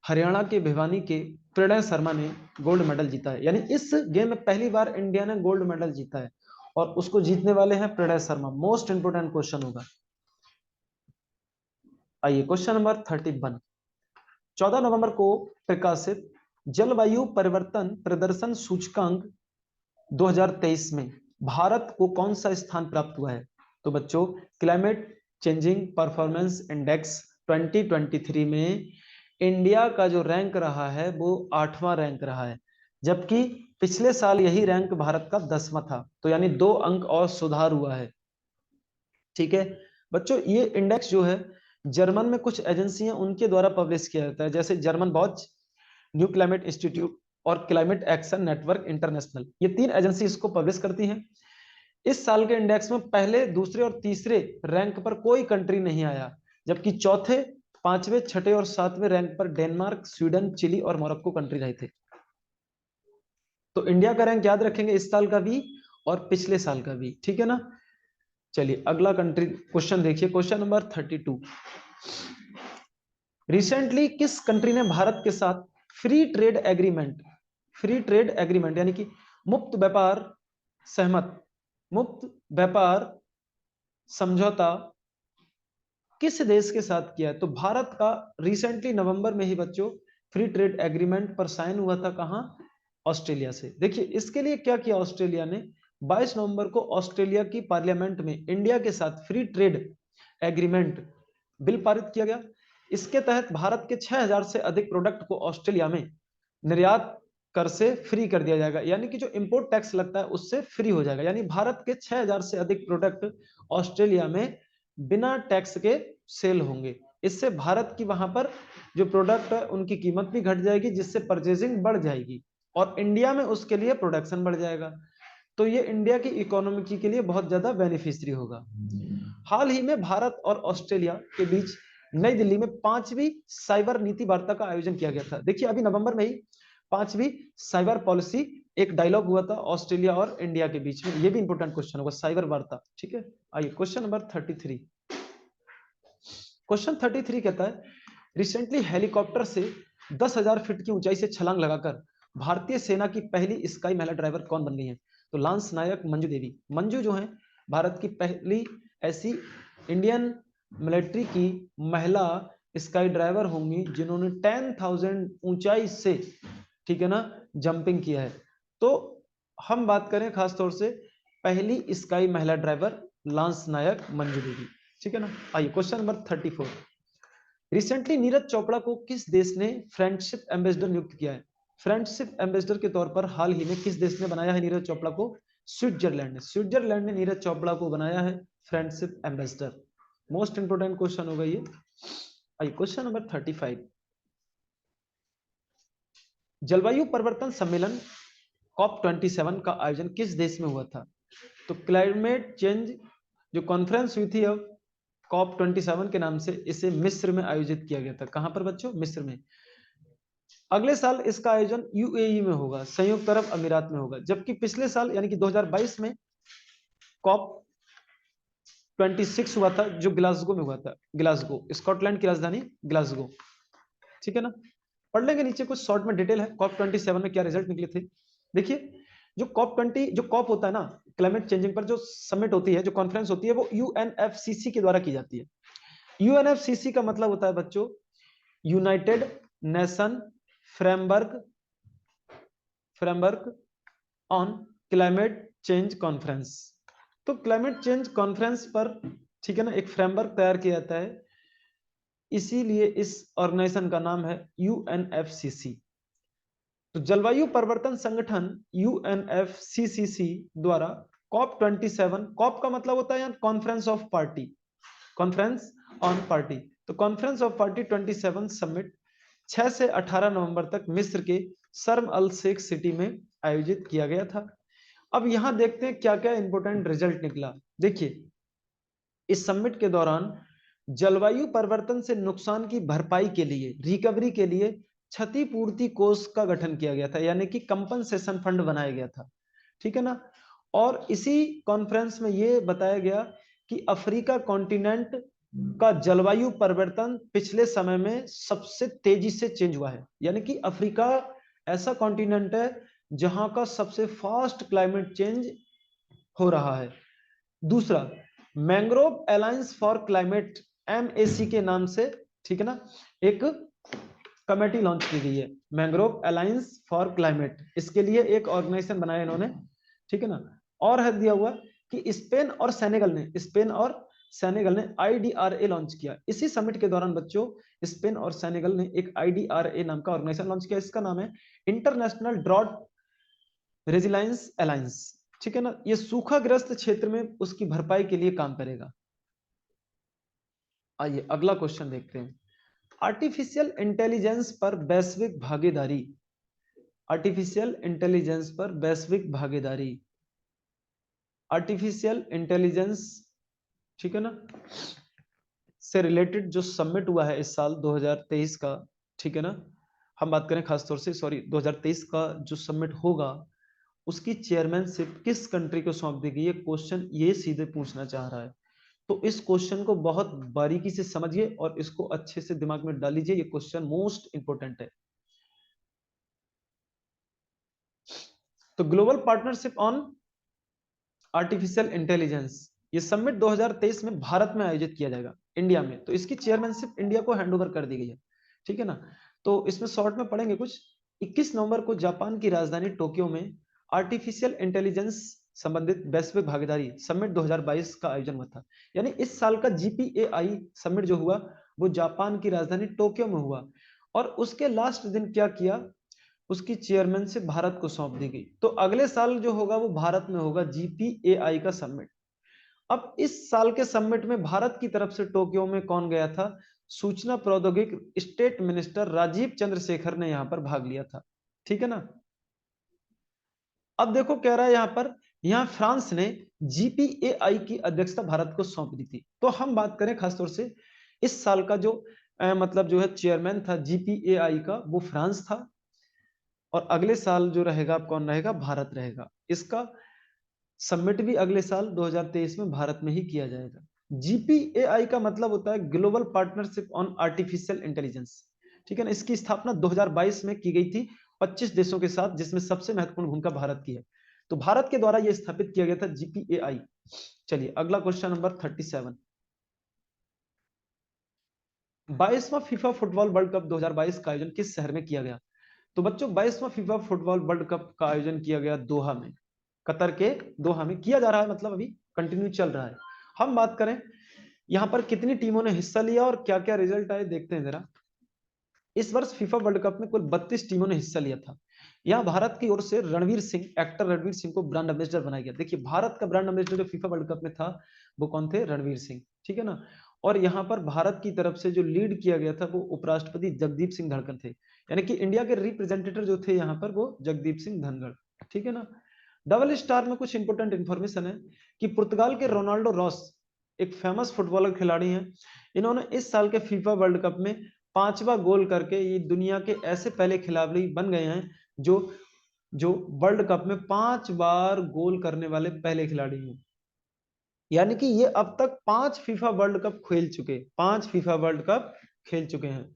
Speaker 1: हरियाणा के भिवानी के प्रणय शर्मा ने गोल्ड मेडल जीता है। यानी इस गेम में पहली बार इंडिया ने गोल्ड मेडल जीता है और उसको जीतने वाले हैं Pranay Sharma. Most important question होगा। आइए क्वेश्चन नंबर 31, 14 नवंबर को प्रकाशित जलवायु परिवर्तन प्रदर्शन सूचकांक 2023 में भारत को कौन सा स्थान प्राप्त हुआ है? तो बच्चों क्लाइमेट चेंजिंग परफॉर्मेंस इंडेक्स 2023 में इंडिया का जो रैंक रहा है वो 8वां रैंक रहा है, जबकि पिछले साल यही रैंक भारत का 10वां था। तो यानी 2 अंक और सुधार हुआ है। ठीक है बच्चों, ये इंडेक्स जो है जर्मन में कुछ एजेंसी हैं उनके द्वारा पब्लिश किया जाता है, जैसे German watch, new climate institute और क्लाइमेट एक्शन नेटवर्क इंटरनेशनल। ये 3 एजेंसी इसको पब्लिश करती हैं। इस साल के इंडेक्स में पहले, दूसरे और तीसरे रैंक पर कोई कंट्री नहीं आया, जबकि चौथे, 5वें, 6ठे और 7वें रैंक पर डेनमार्क, स्वीडन, चिली और मोरक्को कंट्री रहे थे। तो इंडिया का रैंक याद रखेंगे, इस साल का भी और पिछले साल का भी। ठीक है ना। चलिए अगला कंट्री क्वेश्चन देखिए, क्वेश्चन नंबर 32, रिसेंटली किस कंट्री ने भारत के साथ फ्री ट्रेड एग्रीमेंट यानी कि मुक्त व्यापार समझौता किस देश के साथ किया है? तो भारत का रिसेंटली नवंबर में ही बच्चों फ्री ट्रेड एग्रीमेंट पर साइन हुआ था। कहां? ऑस्ट्रेलिया से। देखिए इसके लिए क्या किया ऑस्ट्रेलिया ने, 22 नवंबर को ऑस्ट्रेलिया की पार्लियामेंट में इंडिया के साथ फ्री ट्रेड एग्रीमेंट बिल पारित किया गया। इसके तहत भारत के 6000 से अधिक प्रोडक्ट को ऑस्ट्रेलिया में निर्यात कर से फ्री कर दिया जाएगा, यानी कि जो इंपोर्ट टैक्स लगता है उससे फ्री हो जाएगा। यानी भारत के 6000 से अधिक प्रोडक्ट ऑस्ट्रेलिया में बिना टैक्स के सेल होंगे। इससे भारत की वहां पर जो प्रोडक्ट है उनकी कीमत भी घट जाएगी, जिससे परचेजिंग बढ़ जाएगी और इंडिया में उसके लिए प्रोडक्शन बढ़ जाएगा। तो ये इंडिया की इकोनॉमी के लिए बहुत ज्यादा बेनिफिशियरी होगा। हाल ही में भारत और ऑस्ट्रेलिया के बीच नई दिल्ली में 5वीं साइबर नीति वार्ता का आयोजन किया गया था। देखिए अभी नवंबर में ही 5वीं साइबर पॉलिसी एक डायलॉग हुआ था ऑस्ट्रेलिया और इंडिया के बीच में। ये भी इंपॉर्टेंट क्वेश्चन होगा, साइबर वार्ता। ठीक है, आइए क्वेश्चन नंबर 33। क्वेश्चन 33 कहता है, रिसेंटली हेलीकॉप्टर से 10,000 फीट की ऊंचाई से छलांग लगाकर भारतीय सेना की पहली स्काई महिला ड्राइवर कौन बन गई है? तो लांस नायक मंजू देवी। मंजू जो है भारत की पहली ऐसी इंडियन मिलिट्री की महिला स्काई ड्राइवर होंगी जिन्होंने 10,000 ऊंचाई से, ठीक है ना, जंपिंग किया है। तो हम बात करें खासतौर से पहली स्काई महिला ड्राइवर लांस नायक मंजू देवी। ठीक है ना। आइए question number 34, recently Neeraj Chopra को किस देश ने फ्रेंडशिप एम्बेसडर नियुक्त किया है? फ्रेंडशिप एम्बेसडर के तौर पर हाल ही में किस देश ने बनाया है नीरज चोपड़ा को? स्विट्जरलैंड ने नीरज चोपड़ा को बनाया है friendship ambassador. Most important question होगा ये। आइए क्वेश्चन नंबर 35, जलवायु परिवर्तन सम्मेलन COP27 का आयोजन किस देश में हुआ था? तो क्लाइमेट चेंज जो कॉन्फ्रेंस हुई थी अब COP27 के नाम से, इसे मिस्र में आयोजित किया गया था। कहां पर बच्चों? मिस्र में। अगले साल इसका आयोजन यूएई में होगा, संयुक्त अरब अमीरात में होगा, जबकि पिछले साल यानी कि 2022 में COP26 हुआ था जो ग्लासगो में हुआ था। ग्लासगो स्कॉटलैंड की राजधानी ग्लासगो। ठीक है ना। पढ़ लेंगे नीचे कुछ शॉर्ट में डिटेल है COP27 में क्या रिजल्ट निकले थे। देखिए जो COP होता है ना, क्लाइमेट चेंजिंग पर जो समिट होती है, जो कॉन्फ्रेंस होती है, वो UNFCCC के द्वारा की जाती है। UNFCCC का मतलब होता है बच्चों United nation framework on climate change conference. तो क्लाइमेट चेंज कॉन्फ्रेंस पर, ठीक है ना, एक फ्रेमवर्क तैयार किया जाता है, इसीलिए इस ऑर्गेनाइजेशन का नाम है UNFCCC। तो जलवायु परिवर्तन संगठन UNFCCC द्वारा COP27, COP का मतलब होता है कॉन्फ्रेंस ऑन पार्टी। तो कॉन्फ्रेंस ऑफ पार्टी 27 समिट 6 से 18 नवंबर तक मिस्र के शर्म अल शेख सिटी में आयोजित किया गया था। अब यहां देखते हैं क्या क्या इंपॉर्टेंट रिजल्ट निकला। देखिए, इस समिट के दौरान जलवायु परिवर्तन से नुकसान की भरपाई के लिए, रिकवरी के लिए क्षतिपूर्ति कोष का गठन किया गया था, यानी कि कंपनसेशन फंड बनाया गया था। ठीक है ना। और इसी कॉन्फ्रेंस में यह बताया गया कि अफ्रीका कॉन्टिनेंट का जलवायु परिवर्तन पिछले समय में सबसे तेजी से चेंज हुआ है, यानी कि अफ्रीका ऐसा कॉन्टिनेंट है जहां का सबसे फास्ट क्लाइमेट चेंज हो रहा है। दूसरा, mangrove alliance for climate, MAC के नाम से, ठीक है ना, एक कमेटी लॉन्च की गई है, मैंग्रोव अलायंस फॉर क्लाइमेट। इसके लिए एक ऑर्गेनाइजेशन बनाया इन्होंने, ठीक है ना। और है दिया हुआ कि स्पेन और सेनेगल ने आईडीआरए लॉन्च किया। इसी समिट के दौरान बच्चों, स्पेन और सेनेगल ने एक आईडीआरए नाम का ऑर्गेनाइजेशन लॉन्च किया। इसका नाम है इंटरनेशनल ड्रॉट रेजिलायंस अलायंस। ठीक है ना। ये सूखाग्रस्त क्षेत्र में उसकी भरपाई के लिए काम करेगा। आइए अगला क्वेश्चन देखते हैं। आर्टिफिशियल इंटेलिजेंस पर वैश्विक भागीदारी, आर्टिफिशियल इंटेलिजेंस पर वैश्विक भागीदारी, आर्टिफिशियल इंटेलिजेंस, ठीक है ना, से रिलेटेड जो समिट हुआ है इस साल 2023 का, ठीक है ना, हम बात करें खासतौर से, सॉरी 2023 का जो समिट होगा उसकी चेयरमैनशिप किस कंट्री को सौंप दी गई, ये क्वेश्चन ये सीधे पूछना चाह रहा है। तो इस क्वेश्चन को बहुत बारीकी से समझिए और इसको अच्छे से दिमाग में डाल लीजिए, ये क्वेश्चन मोस्ट इंपोर्टेंट है। तो global partnership on artificial intelligence, ये समिट 2023 में भारत में आयोजित किया जाएगा, इंडिया में। तो इसकी चेयरमैनशिप इंडिया को हैंडओवर कर दी गई है, ठीक है ना। तो इसमें शॉर्ट में पढ़ेंगे कुछ। 21 नवंबर को जापान की राजधानी टोक्यो में आर्टिफिशियल इंटेलिजेंस संबंधित वैश्विक भागीदारी समिट 2022 का आयोजन हुआ था। यानी इस साल का जीपीएआई समिट जो हुआ वो जापान की राजधानी टोक्यो में हुआ। और उसके लास्ट दिन क्या किया, उसकी चेयरमैनशिप भारत को सौंप दी गई। तो अगले साल जो होगा वो भारत में होगा जीपीएआई का समिट। अब इस साल के समिट में भारत की तरफ से टोक्यो में कौन गया था, सूचना प्रौद्योगिकी स्टेट मिनिस्टर राजीव चंद्रशेखर ने यहां पर भाग लिया था, ठीक है ना। अब देखो कह रहा है यहां पर, यहां फ्रांस ने जीपीएआई की अध्यक्षता भारत को सौंप दी थी। तो हम बात करें खासतौर से इस साल का जो मतलब जो है चेयरमैन था जीपीएआई का, वो फ्रांस था। और अगले साल जो रहेगा कौन रहेगा, भारत रहेगा। इसका समिट भी अगले साल 2023 में भारत में ही किया जाएगा। जीपीएआई का मतलब होता है global partnership on artificial intelligence, ठीक है ना। इसकी स्थापना 2022 में की गई थी 25 देशों के साथ, जिसमें सबसे महत्वपूर्ण भूमिका भारत की है। तो भारत के द्वारा यह स्थापित किया गया था जीपीएआई। चलिए अगला क्वेश्चन नंबर 37। 22वां फीफा फुटबॉल वर्ल्ड कप 2022 का आयोजन किस शहर में किया गया। तो बच्चों 22वां फीफा फुटबॉल वर्ल्ड कप का आयोजन किया गया दोहा में, कतर के दोहा में किया जा रहा है, मतलब अभी कंटिन्यू चल रहा है। हम बात करें यहां पर कितनी टीमों ने हिस्सा लिया और क्या क्या रिजल्ट आए, देखते हैं जरा। इस वर्ष फीफा वर्ल्ड कप में कुल 32 टीमों ने हिस्सा लिया था। यहाँ भारत की ओर से रणवीर सिंह, एक्टर रणवीर सिंह को ब्रांड एम्बेसडर बनाया गया। देखिए भारत का ब्रांड एम्बेसडर जो फीफा वर्ल्ड कप में था वो कौन थे, रणवीर सिंह, ठीक है ना। और यहाँ पर भारत की तरफ से जो लीड किया गया था वो उपराष्ट्रपति जगदीप सिंह धनखड़ थे, यानी कि इंडिया के रिप्रेजेंटेटिव जो थे यहाँ पर वो जगदीप सिंह धनखड़, ठीक है ना। डबल स्टार में कुछ इंपोर्टेंट इंफॉर्मेशन है कि पुर्तगाल के रोनाल्डो रॉस एक फेमस फुटबॉलर खिलाड़ी हैं। इन्होंने इस साल के फीफा वर्ल्ड कप में 5वां गोल करके ये दुनिया के ऐसे पहले खिलाड़ी बन गए हैं जो जो वर्ल्ड कप में 5 बार गोल करने वाले पहले खिलाड़ी हैं। यानी कि ये अब तक 5 फीफा वर्ल्ड कप खेल चुके, 5 फीफा वर्ल्ड कप खेल चुके हैं।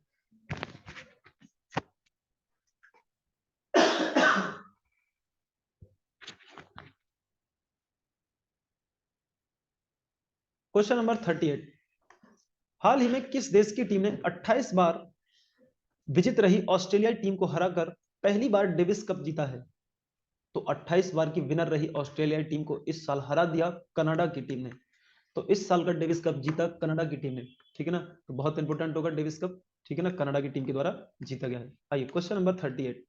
Speaker 1: Question number 38। हाल ही में किस देश की टीम ने 28 बार विजित रही ऑस्ट्रेलियाई टीम को हराकर पहली बार डेविस कप जीता है। तो 28 बार की विनर रही ऑस्ट्रेलियाई टीम को इस साल हरा दिया कनाडा की टीम ने। तो इस साल का डेविस कप जीता कनाडा की टीम ने, ठीक है ना। तो बहुत इंपॉर्टेंट होगा डेविस कप, ठीक है ना, कनाडा की टीम के द्वारा जीता गया है। आइए क्वेश्चन नंबर 38।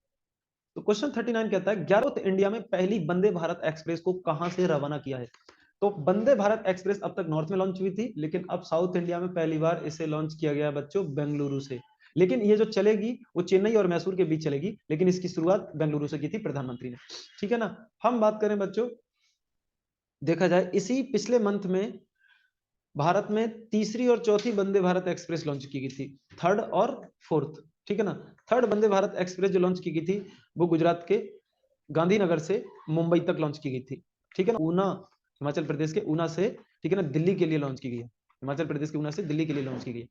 Speaker 1: तो क्वेश्चन 39 कहता है 11 इंडिया में पहली वंदे भारत एक्सप्रेस को कहां से रवाना किया है। तो वंदे भारत एक्सप्रेस अब तक नॉर्थ में लॉन्च हुई थी, लेकिन अब साउथ इंडिया में पहली बार इसे लॉन्च किया गया बच्चों बेंगलुरु से। लेकिन ये जो चलेगी वो चेन्नई और मैसूर के बीच चलेगी, लेकिन इसकी शुरुआत बेंगलुरु से की थी प्रधानमंत्री ने। ठीक है ना। हम बात करें बच्चों, देखा जाए इसी पिछले मंथ में भारत में तीसरी और चौथी वंदे भारत एक्सप्रेस लॉन्च की गई थी, थर्ड और फोर्थ। ठीक है ना। थर्ड वंदे भारत एक्सप्रेस जो लॉन्च की गई थी वो गुजरात के गांधीनगर से मुंबई तक लॉन्च की गई थी। ठीक है ना। ऊना, हिमाचल प्रदेश के ऊना से, ठीक है ना, दिल्ली के लिए लॉन्च की गई है। हिमाचल प्रदेश के ऊना से दिल्ली के लिए लॉन्च की गई है।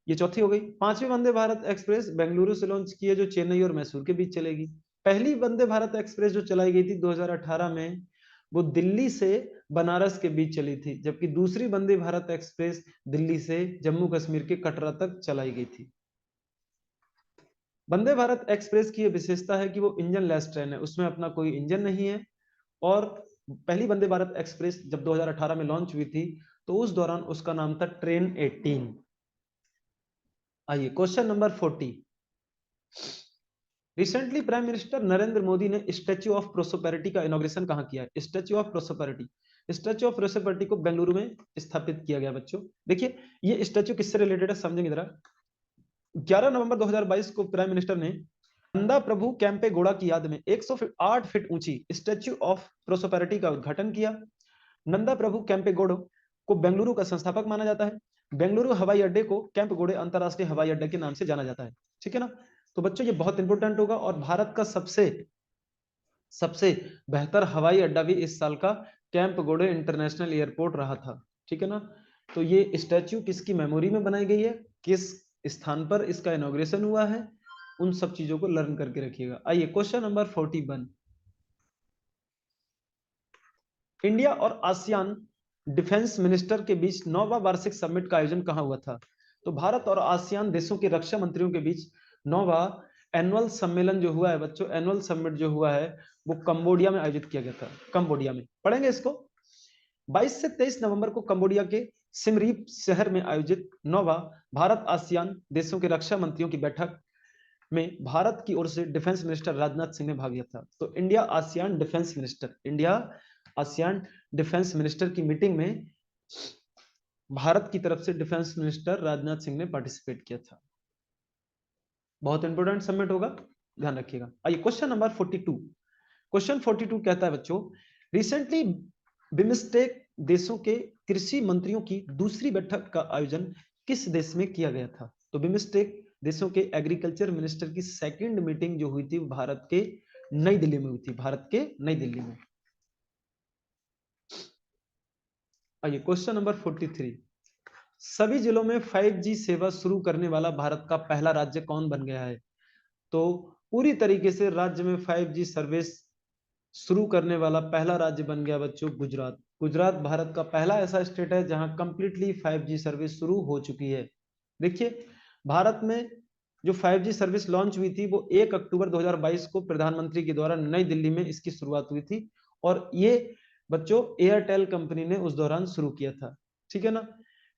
Speaker 1: ये चौथी हो गई। पांचवी वंदे भारत एक्सप्रेस बेंगलुरु से लॉन्च की है, जो चेन्नई और मैसूर के बीच चलेगी। पहली वंदे भारत एक्सप्रेस जो चलाई गई थी 2018 में, वो दिल्ली से बनारस के बीच चली थी, जबकि दूसरी वंदे भारत एक्सप्रेस दिल्ली से जम्मू कश्मीर के कटरा तक चलाई गई थी। वंदे भारत एक्सप्रेस की यह विशेषता है कि वो इंजन लेस ट्रेन है, उसमें अपना कोई इंजन नहीं है। और पहली वंदे भारत एक्सप्रेस जब 2018 में लॉन्च हुई थी तो उस दौरान उसका नाम था ट्रेन 18। आइए question number 40। Recently prime minister Narendra Modi ने स्टैच्यू ऑफ प्रोस्पेरिटी का इनॉग्रेशन कहां किया है? Statue of prosperity, statue of prosperity को बेंगलुरु में स्थापित किया गया बच्चों। देखिए ये स्टैच्यू किससे रिलेटेड है समझेंगे जरा। 11 नवंबर 2022 को प्राइम मिनिस्टर ने नंदा प्रभु कैंपे गौड़ा की याद में 108 फीट ऊंची स्टैच्यू ऑफ प्रोस्पेरिटी का उद्घाटन किया। नंदा प्रभु कैंपे गौड़ा को बेंगलुरु का संस्थापक माना जाता है। बेंगलुरु हवाई अड्डे को कैंप गोड़े अंतरराष्ट्रीय हवाई अड्डे के नाम से जाना जाता है। ठीक है ना। तो बच्चों ये बहुत इंपॉर्टेंट होगा, और भारत का सबसे सबसे बेहतर हवाई अड्डा भी इस साल का कैंप गोड़े इंटरनेशनल एयरपोर्ट रहा था। ठीक है ना। तो ये स्टैच्यू किसकी मेमोरी में बनाई गई है, किस स्थान पर इसका इनॉग्रेशन हुआ है, उन सब चीजों को लर्न करके रखिएगा। आइए क्वेश्चन नंबर 41। इंडिया और आसियान डिफेंस मिनिस्टर के बीच 9वां वार्षिक समिट का आयोजन कहां हुआ था? तो भारत और आसियान देशों के रक्षा मंत्रियों के बीच 9वां एनुअल सम्मेलन जो हुआ है बच्चों, एनुअल समिट जो हुआ है वो कंबोडिया में आयोजित किया गया था। कंबोडिया में पढ़ेंगे इसको। 22 से 23 नवंबर को कंबोडिया के सिमरीप शहर में आयोजित 9वां भारत आसियान देशों के रक्षा मंत्रियों की बैठक में भारत की ओर से डिफेंस मिनिस्टर राजनाथ सिंह ने भाग लिया था। तो India ASEAN defence minister, India ASEAN defence minister की मीटिंग में भारत की तरफ से डिफेंस मिनिस्टर राजनाथ सिंह ने पार्टिसिपेट किया था। बहुत इंपोर्टेंट समिट होगा, ध्यान रखिएगा। आइए क्वेश्चन नंबर 42। क्वेश्चन 42 कहता है बच्चों, रिसेंटली बिम्स्टेक देशों के कृषि मंत्रियों की दूसरी बैठक का आयोजन किस देश में किया गया था? तो बिम्स्टेक देशों के एग्रीकल्चर मिनिस्टर की सेकंड मीटिंग जो हुई थी भारत के नई दिल्ली में हुई थी, भारत के नई दिल्ली में। आइए क्वेश्चन नंबर 43। सभी जिलों में 5G सेवा शुरू करने वाला भारत का पहला राज्य कौन बन गया है? तो पूरी तरीके से राज्य में 5G सर्विस शुरू करने वाला पहला राज्य बन गया बच्चों गुजरात। गुजरात भारत का पहला ऐसा स्टेट है जहां कंप्लीटली 5G सर्विस शुरू हो चुकी है। देखिए भारत में जो 5G सर्विस लॉन्च हुई थी वो 1 अक्टूबर 2022 को प्रधानमंत्री के द्वारा नई दिल्ली में इसकी शुरुआत हुई थी, और ये बच्चों एयरटेल कंपनी ने उस दौरान शुरू किया था। ठीक है ना।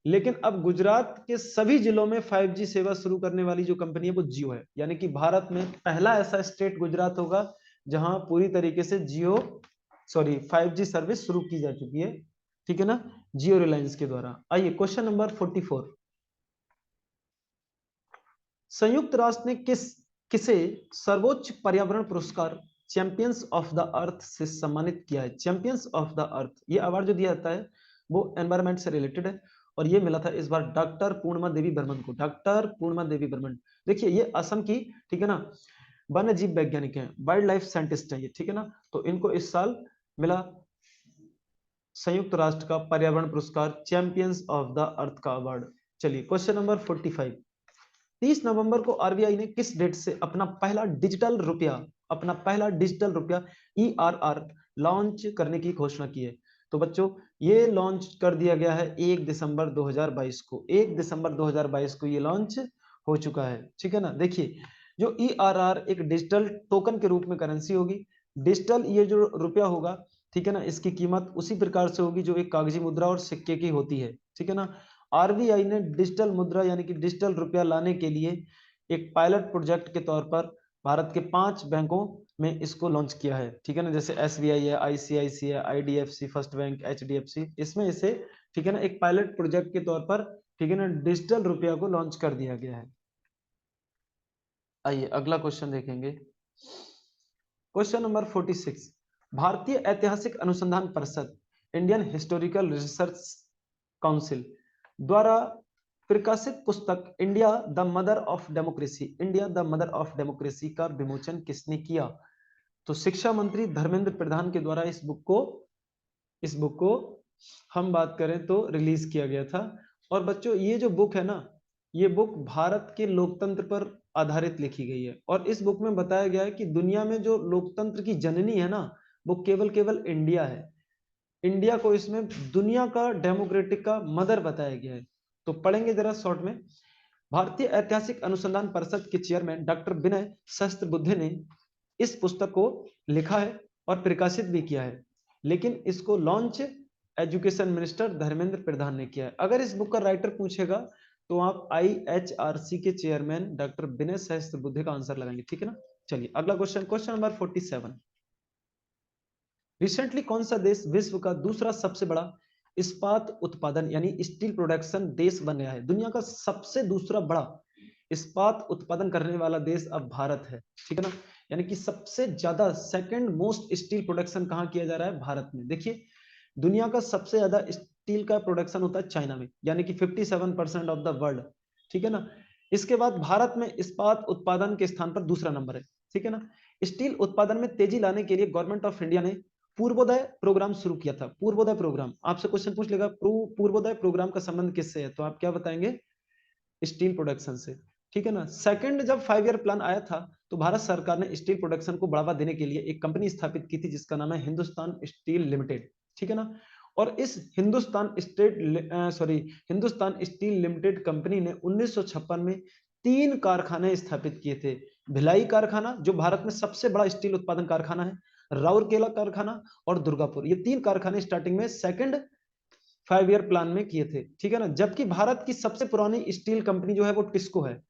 Speaker 1: लेकिन अब गुजरात के सभी जिलों में 5G सेवा शुरू करने वाली जो कंपनी है वो जियो है, यानी कि भारत में पहला ऐसा स्टेट गुजरात होगा जहां पूरी तरीके से 5G सर्विस शुरू की जा चुकी है। ठीक है ना, जियो रिलायंस के द्वारा। आइए क्वेश्चन नंबर 44। संयुक्त राष्ट्र ने किसे सर्वोच्च पर्यावरण पुरस्कार चैंपियंस ऑफ द अर्थ से सम्मानित किया है? चैंपियंस ऑफ द अर्थ ये अवार्ड जो दिया जाता है वो एनवायरमेंट से रिलेटेड है, और ये मिला था इस बार डॉक्टर पूर्णिमा देवी बर्मन को। डॉक्टर पूर्णिमा देवी बर्मन, देखिए ये असम की, ठीक है ना, वन्य जीव वैज्ञानिक हैं, वाइल्ड लाइफ साइंटिस्ट हैं ये। ठीक है ना। तो इनको इस साल मिला संयुक्त राष्ट्र का पर्यावरण पुरस्कार चैंपियंस ऑफ द अर्थ का अवार्ड। चलिए क्वेश्चन नंबर 45। 30 नवंबर को आरबीआई ने किस डेट से अपना पहला डिजिटल रुपया ERR लॉन्च करने की घोषणा की है? तो बच्चों ये लॉन्च कर दिया गया है 1 दिसंबर 2022 को। 1 दिसंबर 2022 को ये लॉन्च हो चुका है। ठीक है ना। देखिए जो ERR एक डिजिटल टोकन के रूप में करेंसी होगी। डिजिटल ये जो रुपया होगा, ठीक है ना, इसकी कीमत उसी प्रकार से होगी जो एक कागजी मुद्रा और सिक्के की होती है। ठीक है ना। आरबीआई ने डिजिटल मुद्रा यानी कि डिजिटल रुपया लाने के लिए एक पायलट प्रोजेक्ट के तौर पर भारत के 5 बैंकों में इसको लॉन्च किया है, ठीक है ना। जैसे SBI है, ICICI है, IDFC, फर्स्ट बैंक, HDFC, इसमें इसे, ठीक है ना, एक पायलट प्रोजेक्ट के तौर पर, ठीक है ना, डिजिटल रुपया को लॉन्च कर दिया गया है। आइए अगला क्वेश्चन देखेंगे। क्वेश्चन नंबर 46, भारतीय ऐतिहासिक अनुसंधान परिषद, इंडियन हिस्टोरिकल रिसर्च काउंसिल द्वारा प्रकाशित पुस्तक India the mother of democracy, India the mother of democracy का विमोचन किसने किया? तो शिक्षा मंत्री धर्मेंद्र प्रधान के द्वारा इस बुक को हम बात करें तो रिलीज किया गया था। और बच्चों ये जो बुक है ना, ये बुक भारत के लोकतंत्र पर आधारित लिखी गई है। और इस बुक में बताया गया है कि दुनिया में जो लोकतंत्र की जननी है ना, वो केवल केवल इंडिया है। इंडिया को इसमें दुनिया का डेमोक्रेटिक का मदर बताया गया है। तो पढ़ेंगे जरा शॉर्ट में। भारतीय ऐतिहासिक अनुसंधान परिषद के चेयरमैन डॉक्टर विनय सहस्त्रबुद्धे ने इस पुस्तक को लिखा है और प्रकाशित भी किया है, लेकिन इसको launch education minister Dharmendra Pradhan ने किया है। अगर इस बुक का राइटर पूछेगा तो आप IHRC के चेयरमैन डॉक्टर विनय सहस्त्रबुद्धे का आंसर लगाएंगे, ठीक है ना। चलिए अगला क्वेश्चन, क्वेश्चन नंबर 47, रिसेंटली कौन सा देश विश्व का दूसरा सबसे बड़ा इस्पात उत्पादन यानी स्टील प्रोडक्शन देश बन गया है? दुनिया का सबसे दूसरा बड़ा इस्पात उत्पादन करने वाला देश अब भारत है, ठीक है ना। यानी कि सबसे ज्यादा सेकंड मोस्ट स्टील प्रोडक्शन कहां किया जा रहा है? भारत में। देखिए दुनिया का सबसे ज्यादा स्टील का प्रोडक्शन होता है चाइना में, यानी कि 57% ऑफ द वर्ल्ड, ठीक है ना। इसके बाद भारत में इस्पात उत्पादन के स्थान पर दूसरा नंबर है, ठीक है ना। स्टील उत्पादन में तेजी लाने के लिए गवर्नमेंट ऑफ इंडिया ने पूर्वोदय प्रोग्राम शुरू किया था। पूर्वोदय प्रोग्राम आपसे क्वेश्चन पूछ लेगा, पूर्वोदय प्रोग्राम का संबंध किससे है? तो आप क्या बताएंगे? स्टील प्रोडक्शन से, ठीक है ना। सेकंड जब 5 ईयर प्लान आया था तो भारत सरकार ने स्टील प्रोडक्शन को बढ़ावा देने के लिए एक कंपनी स्थापित की थी जिसका नाम है हिंदुस्तान स्टील लिमिटेड, ठीक है ना। और इस हिंदुस्तान स्टील लिमिटेड कंपनी ने 1956 में 3 कारखाने स्थापित किए थे। भिलाई कारखाना जो भारत में सबसे बड़ा स्टील उत्पादन कारखाना है, राउरकेला कारखाना और दुर्गापुर, ये 3 कारखाने स्टार्टिंग में सेकंड 5 ईयर प्लान में किए थे, ठीक है ना। जबकि भारत की सबसे पुरानी स्टील कंपनी जो है वो टिस्को है,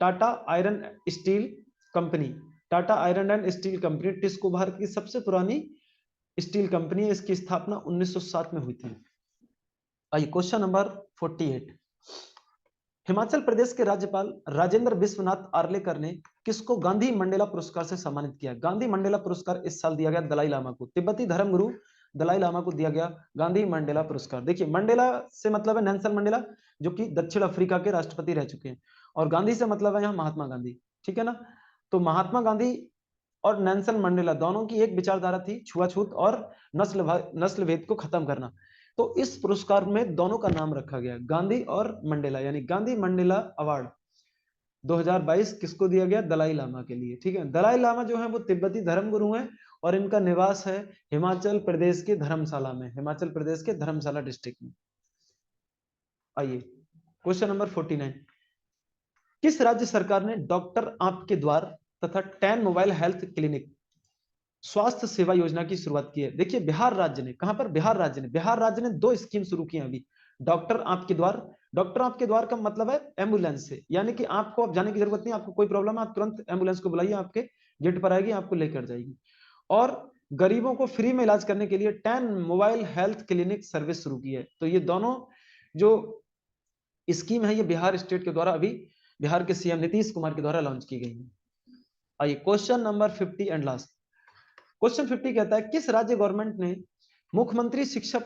Speaker 1: Tata iron steel company, Tata iron and steel company TISCO Bharat की सबसे पुरानी स्टील कंपनी है। इसकी स्थापना 1907 में हुई थी। आइए क्वेश्चन नंबर 48, हिमाचल प्रदेश के राज्यपाल राजेंद्र विश्वनाथ आर्लेकर ने किसको गांधी मंडेला पुरस्कार से सम्मानित किया? गांधी मंडेला पुरस्कार इस साल दिया गया दलाई लामा को। तिब्बती धर्मगुरु दलाई लामा को दिया गया गांधी मंडेला पुरस्कार। देखिए मंडेला से मतलब है नेल्सन मंडेला जो कि दक्षिण अफ्रीका के राष्ट्रपति रह चुके हैं, और गांधी से मतलब है यहाँ महात्मा गांधी, ठीक है ना। तो महात्मा गांधी और नेल्सन मंडेला दोनों की एक विचारधारा थी, छुआछूत और नस्ल भेद को खत्म करना। तो इस पुरस्कार में दोनों का नाम रखा गया, गांधी और मंडेला, यानी गांधी मंडेला अवार्ड 2022 किसको दिया गया? दलाई लामा के लिए, ठीक है। दलाई लामा जो है वो तिब्बती धर्मगुरु हैं और इनका निवास है हिमाचल प्रदेश के धर्मशाला में, हिमाचल प्रदेश के धर्मशाला डिस्ट्रिक्ट में। आइए क्वेश्चन नंबर 49, किस राज्य सरकार ने डॉक्टर आपके द्वार तथा 10 मोबाइल हेल्थ क्लिनिक स्वास्थ्य सेवा योजना की शुरुआत की है? देखिए बिहार राज्य ने, कहां पर? बिहार राज्य ने 2 स्कीम शुरू की हैं अभी। डॉक्टर आपके द्वार, डॉक्टर आपके द्वार का मतलब है एम्बुलेंस से, यानी कि आपको अब जाने की जरूरत नहीं, आपको कोई प्रॉब्लम है आप तुरंत एम्बुलेंस को बुलाइए, आपके गेट पर आएगी, आपको लेकर जाएगी। और गरीबों को फ्री में इलाज करने के लिए 10 मोबाइल हेल्थ क्लिनिक सर्विस शुरू की है। तो ये दोनों जो स्कीम है ये बिहार स्टेट के द्वारा अभी बिहार के CM नीतीश कुमार के द्वारा लॉन्च की गई है। आइए question number 50 and last, question 50 कहता है किस राज्य गवर्नमेंट ने मुख्यमंत्री शिक्षा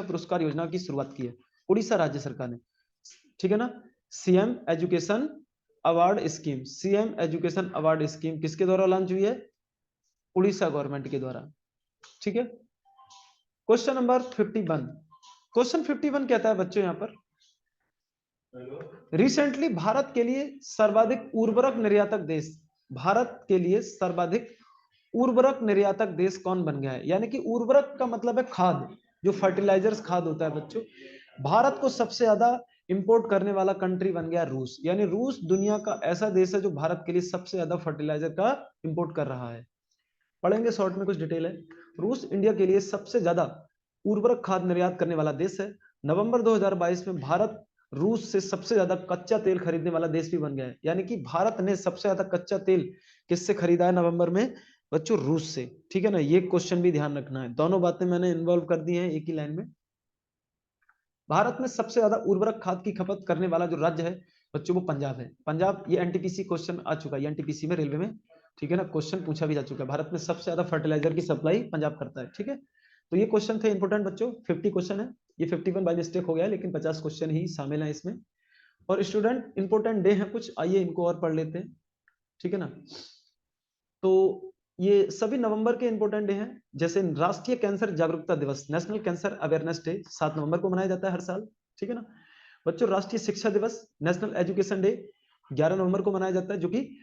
Speaker 1: पुरस्कार योजना की शुरुआत की है? उड़ीसा राज्य सरकार ने, ठीक है ना। CM एजुकेशन अवार्ड स्कीम किसके द्वारा लॉन्च हुई है? उड़ीसा गवर्नमेंट के द्वारा, ठीक है। क्वेश्चन नंबर 51, क्वेश्चन 51 कहता है बच्चों यहां पर रिसेंटली भारत के लिए सर्वाधिक उर्वरक निर्यातक देश, भारत के लिए सर्वाधिक उर्वरक निर्यातक देश कौन बन गया है? यानी कि उर्वरक का मतलब है खाद, जो फर्टिलाइजर्स खाद होता है बच्चों। भारत को सबसे ज्यादा इंपोर्ट करने वाला कंट्री बन गया रूस, यानी रूस दुनिया का ऐसा देश है जो भारत के लिए सबसे ज्यादा फर्टिलाइजर का इंपोर्ट कर रहा है। पढ़ेंगे शॉर्ट में, कुछ डिटेल है। रूस इंडिया के लिए सबसे ज्यादा उर्वरक खाद निर्यात करने वाला देश है। नवंबर 2022 में भारत रूस से सबसे ज्यादा कच्चा तेल खरीदने वाला देश भी बन गया है। यानी कि भारत ने सबसे ज्यादा कच्चा तेल किससे खरीदा है नवंबर में? बच्चों रूस से। ठीक है ना, ये क्वेश्चन भी ध्यान रखना है। दोनों बातें मैंने इन्वॉल्व कर दी हैं एक ही लाइन में। भारत में सबसे ज्यादा उर्वरक खाद की खपत करने वाला जो राज्य है बच्चों वो पंजाब है। पंजाब, ये एनटीपीसी क्वेश्चन आ चुका है, एनटीपीसी में रेलवे में, ठीक है ना, क्वेश्चन पूछा भी जा चुका है। भारत में सबसे ज्यादा फर्टिलाइजर की सप्लाई पंजाब करता है। ठीक है, तो ये क्वेश्चन थे इंपोर्टेंट बच्चों। 50 क्वेश्चन है, ये 51 बाय मिस्टेक हो गया है, लेकिन 50 क्वेश्चन ही शामिल है इसमें। और स्टूडेंट इंपोर्टेंट डे है कुछ, आइए इनको और पढ़ लेते हैं। ठीक है ना, तो ये सभी नवंबर के इंपोर्टेंट डे हैं। जैसे राष्ट्रीय कैंसर जागरूकता दिवस, नेशनल कैंसर अवेयरनेस डे 7 नवंबर को मनाया जाता है हर साल। ठीक है ना बच्चों, राष्ट्रीय शिक्षा दिवस, नेशनल एजुकेशन डे 11 नवंबर को मनाया जाता है, जो कि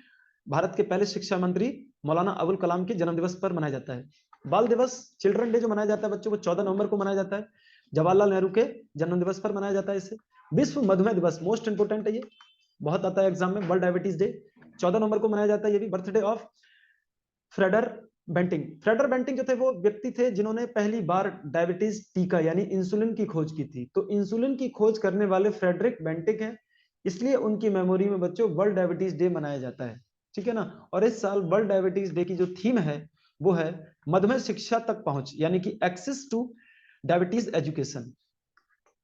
Speaker 1: भारत के पहले शिक्षा मंत्री मौलाना अबुल कलाम के जन्म दिवस पर मनाया जाता है। बाल दिवस, चिल्ड्रन डे जो मनाया जाता है बच्चों, वो 14 नवंबर को मनाया जाता है, जवाहरलाल नेहरू के जन्म दिवस पर मनाया जाता है इसे। विश्व मधुमेह दिवस, मोस्ट इंपोर्टेंट है ये, बहुत आता है एग्जाम में। वर्ल्ड डायबिटीज डे 14 नवंबर को मनाया जाता है, ये भी birthday of Frederick Banting. Frederick Banting जो थे वो व्यक्ति थे जिन्होंने पहली बार डायबिटीज टीका यानी इंसुलिन की खोज की थी। तो इंसुलिन की खोज करने वाले फ्रेडरिक बेंटिंग हैं, इसलिए उनकी मेमोरी में बच्चों वर्ल्ड डायबिटीज डे मनाया जाता है। ठीक है ना, और इस साल वर्ल्ड डायबिटीज डे की जो थीम है वो है मधुमेह शिक्षा तक पहुंच, यानी कि एक्सेस टू डायबिटीज एजुकेशन।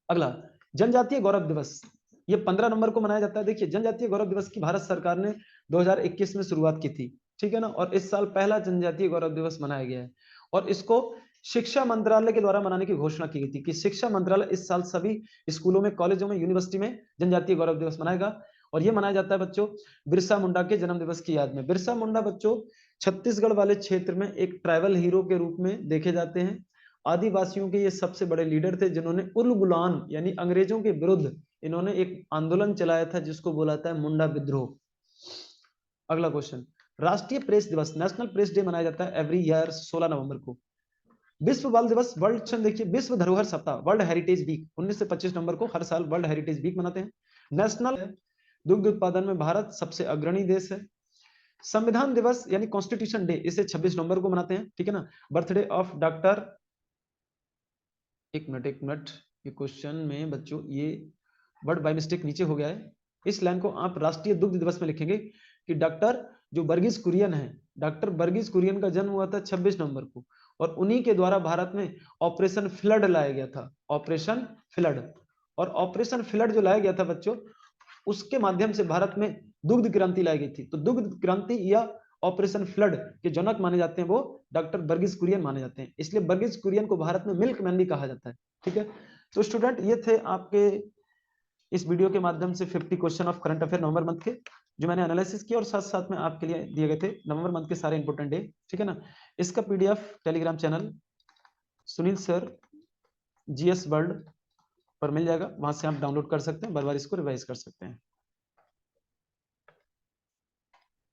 Speaker 1: अगला, जनजातीय गौरव दिवस, ये 15 नवंबर को मनाया जाता है। देखिए, जनजातीय गौरव दिवस की भारत सरकार ने 2021 में शुरुआत की थी। ठीक है ना, और इस साल पहला जनजातीय गौरव दिवस मनाया गया है, और इसको शिक्षा मंत्रालय के द्वारा मनाने की घोषणा की गई थी कि शिक्षा मंत्रालय इस साल सभी स्कूलों में, कॉलेजों में, यूनिवर्सिटी में जनजातीय गौरव दिवस मनाएगा। और यह मनाया जाता है बच्चों बिरसा मुंडा के जन्म दिवस की याद में। बिरसा मुंडा बच्चों छत्तीसगढ़ वाले क्षेत्र में एक ट्राइबल हीरो के रूप में देखे जाते हैं। आदिवासियों के ये सबसे बड़े लीडर थे जिन्होंने उलगुलान यानी अंग्रेजों के विरुद्ध इन्होंने एक आंदोलन चलाया था जिसको बोला था मुंडा विद्रोह। अगला क्वेश्चन, राष्ट्रीय प्रेस दिवस, नेशनल प्रेस डे मनाया जाता है एवरी ईयर 16 नवंबर को। विश्व बाल दिवस, वर्ल्ड, देखिए विश्व धरोहर सप्ताह, वर्ल्ड हेरिटेज वीक 19 से 25 नवंबर को हर साल वर्ल्ड हेरिटेज वीक मनाते हैं। नेशनल दुग्ध उत्पादन में भारत सबसे अग्रणी देश है। संविधान दिवस यानी कॉन्स्टिट्यूशन डे, इसे 26 नवंबर को मनाते हैं। ठीक है ना, बर्थडे ऑफ डॉक्टर, एक मिनट, ये क्वेश्चन में बच्चों ये वर्ड बाय मिस्टेक नीचे हो गया है। इस लाइन को आप राष्ट्रीय दुग्ध दिवस में लिखेंगे कि डॉक्टर जो वर्गीज कुरियन है, डॉक्टर वर्गीज कुरियन का जन्म हुआ था 26 नवंबर को, और उन्हीं के द्वारा भारत में ऑपरेशन फ्लड लाया गया था, ऑपरेशन फ्लड। और ऑपरेशन फ्लड जो लाया गया था बच्चों, उसके माध्यम से भारत में दुग्ध क्रांति लाई गई थी। तो दुग्ध क्रांति या ऑपरेशन फ्लड के जनक माने जाते हैं वो डॉक्टर वर्गीज कुरियन माने जाते हैं, इसलिए वर्गीज कुरियन को भारत में मिल्क मैन भी कहा जाता है। ठीक है, तो स्टूडेंट ये थे आपके इस वीडियो के माध्यम से 50 question of current affair November month के, जो मैंने एनालिसिस किया और साथ साथ में आपके लिए दिए गए थे नवंबर मंथ के सारे इंपोर्टेंट डे। ठीक है ना, इसका PDF Telegram channel Sunil sir GS world पर मिल जाएगा, वहां से आप डाउनलोड कर सकते हैं, बार बार इसको रिवाइज कर सकते हैं।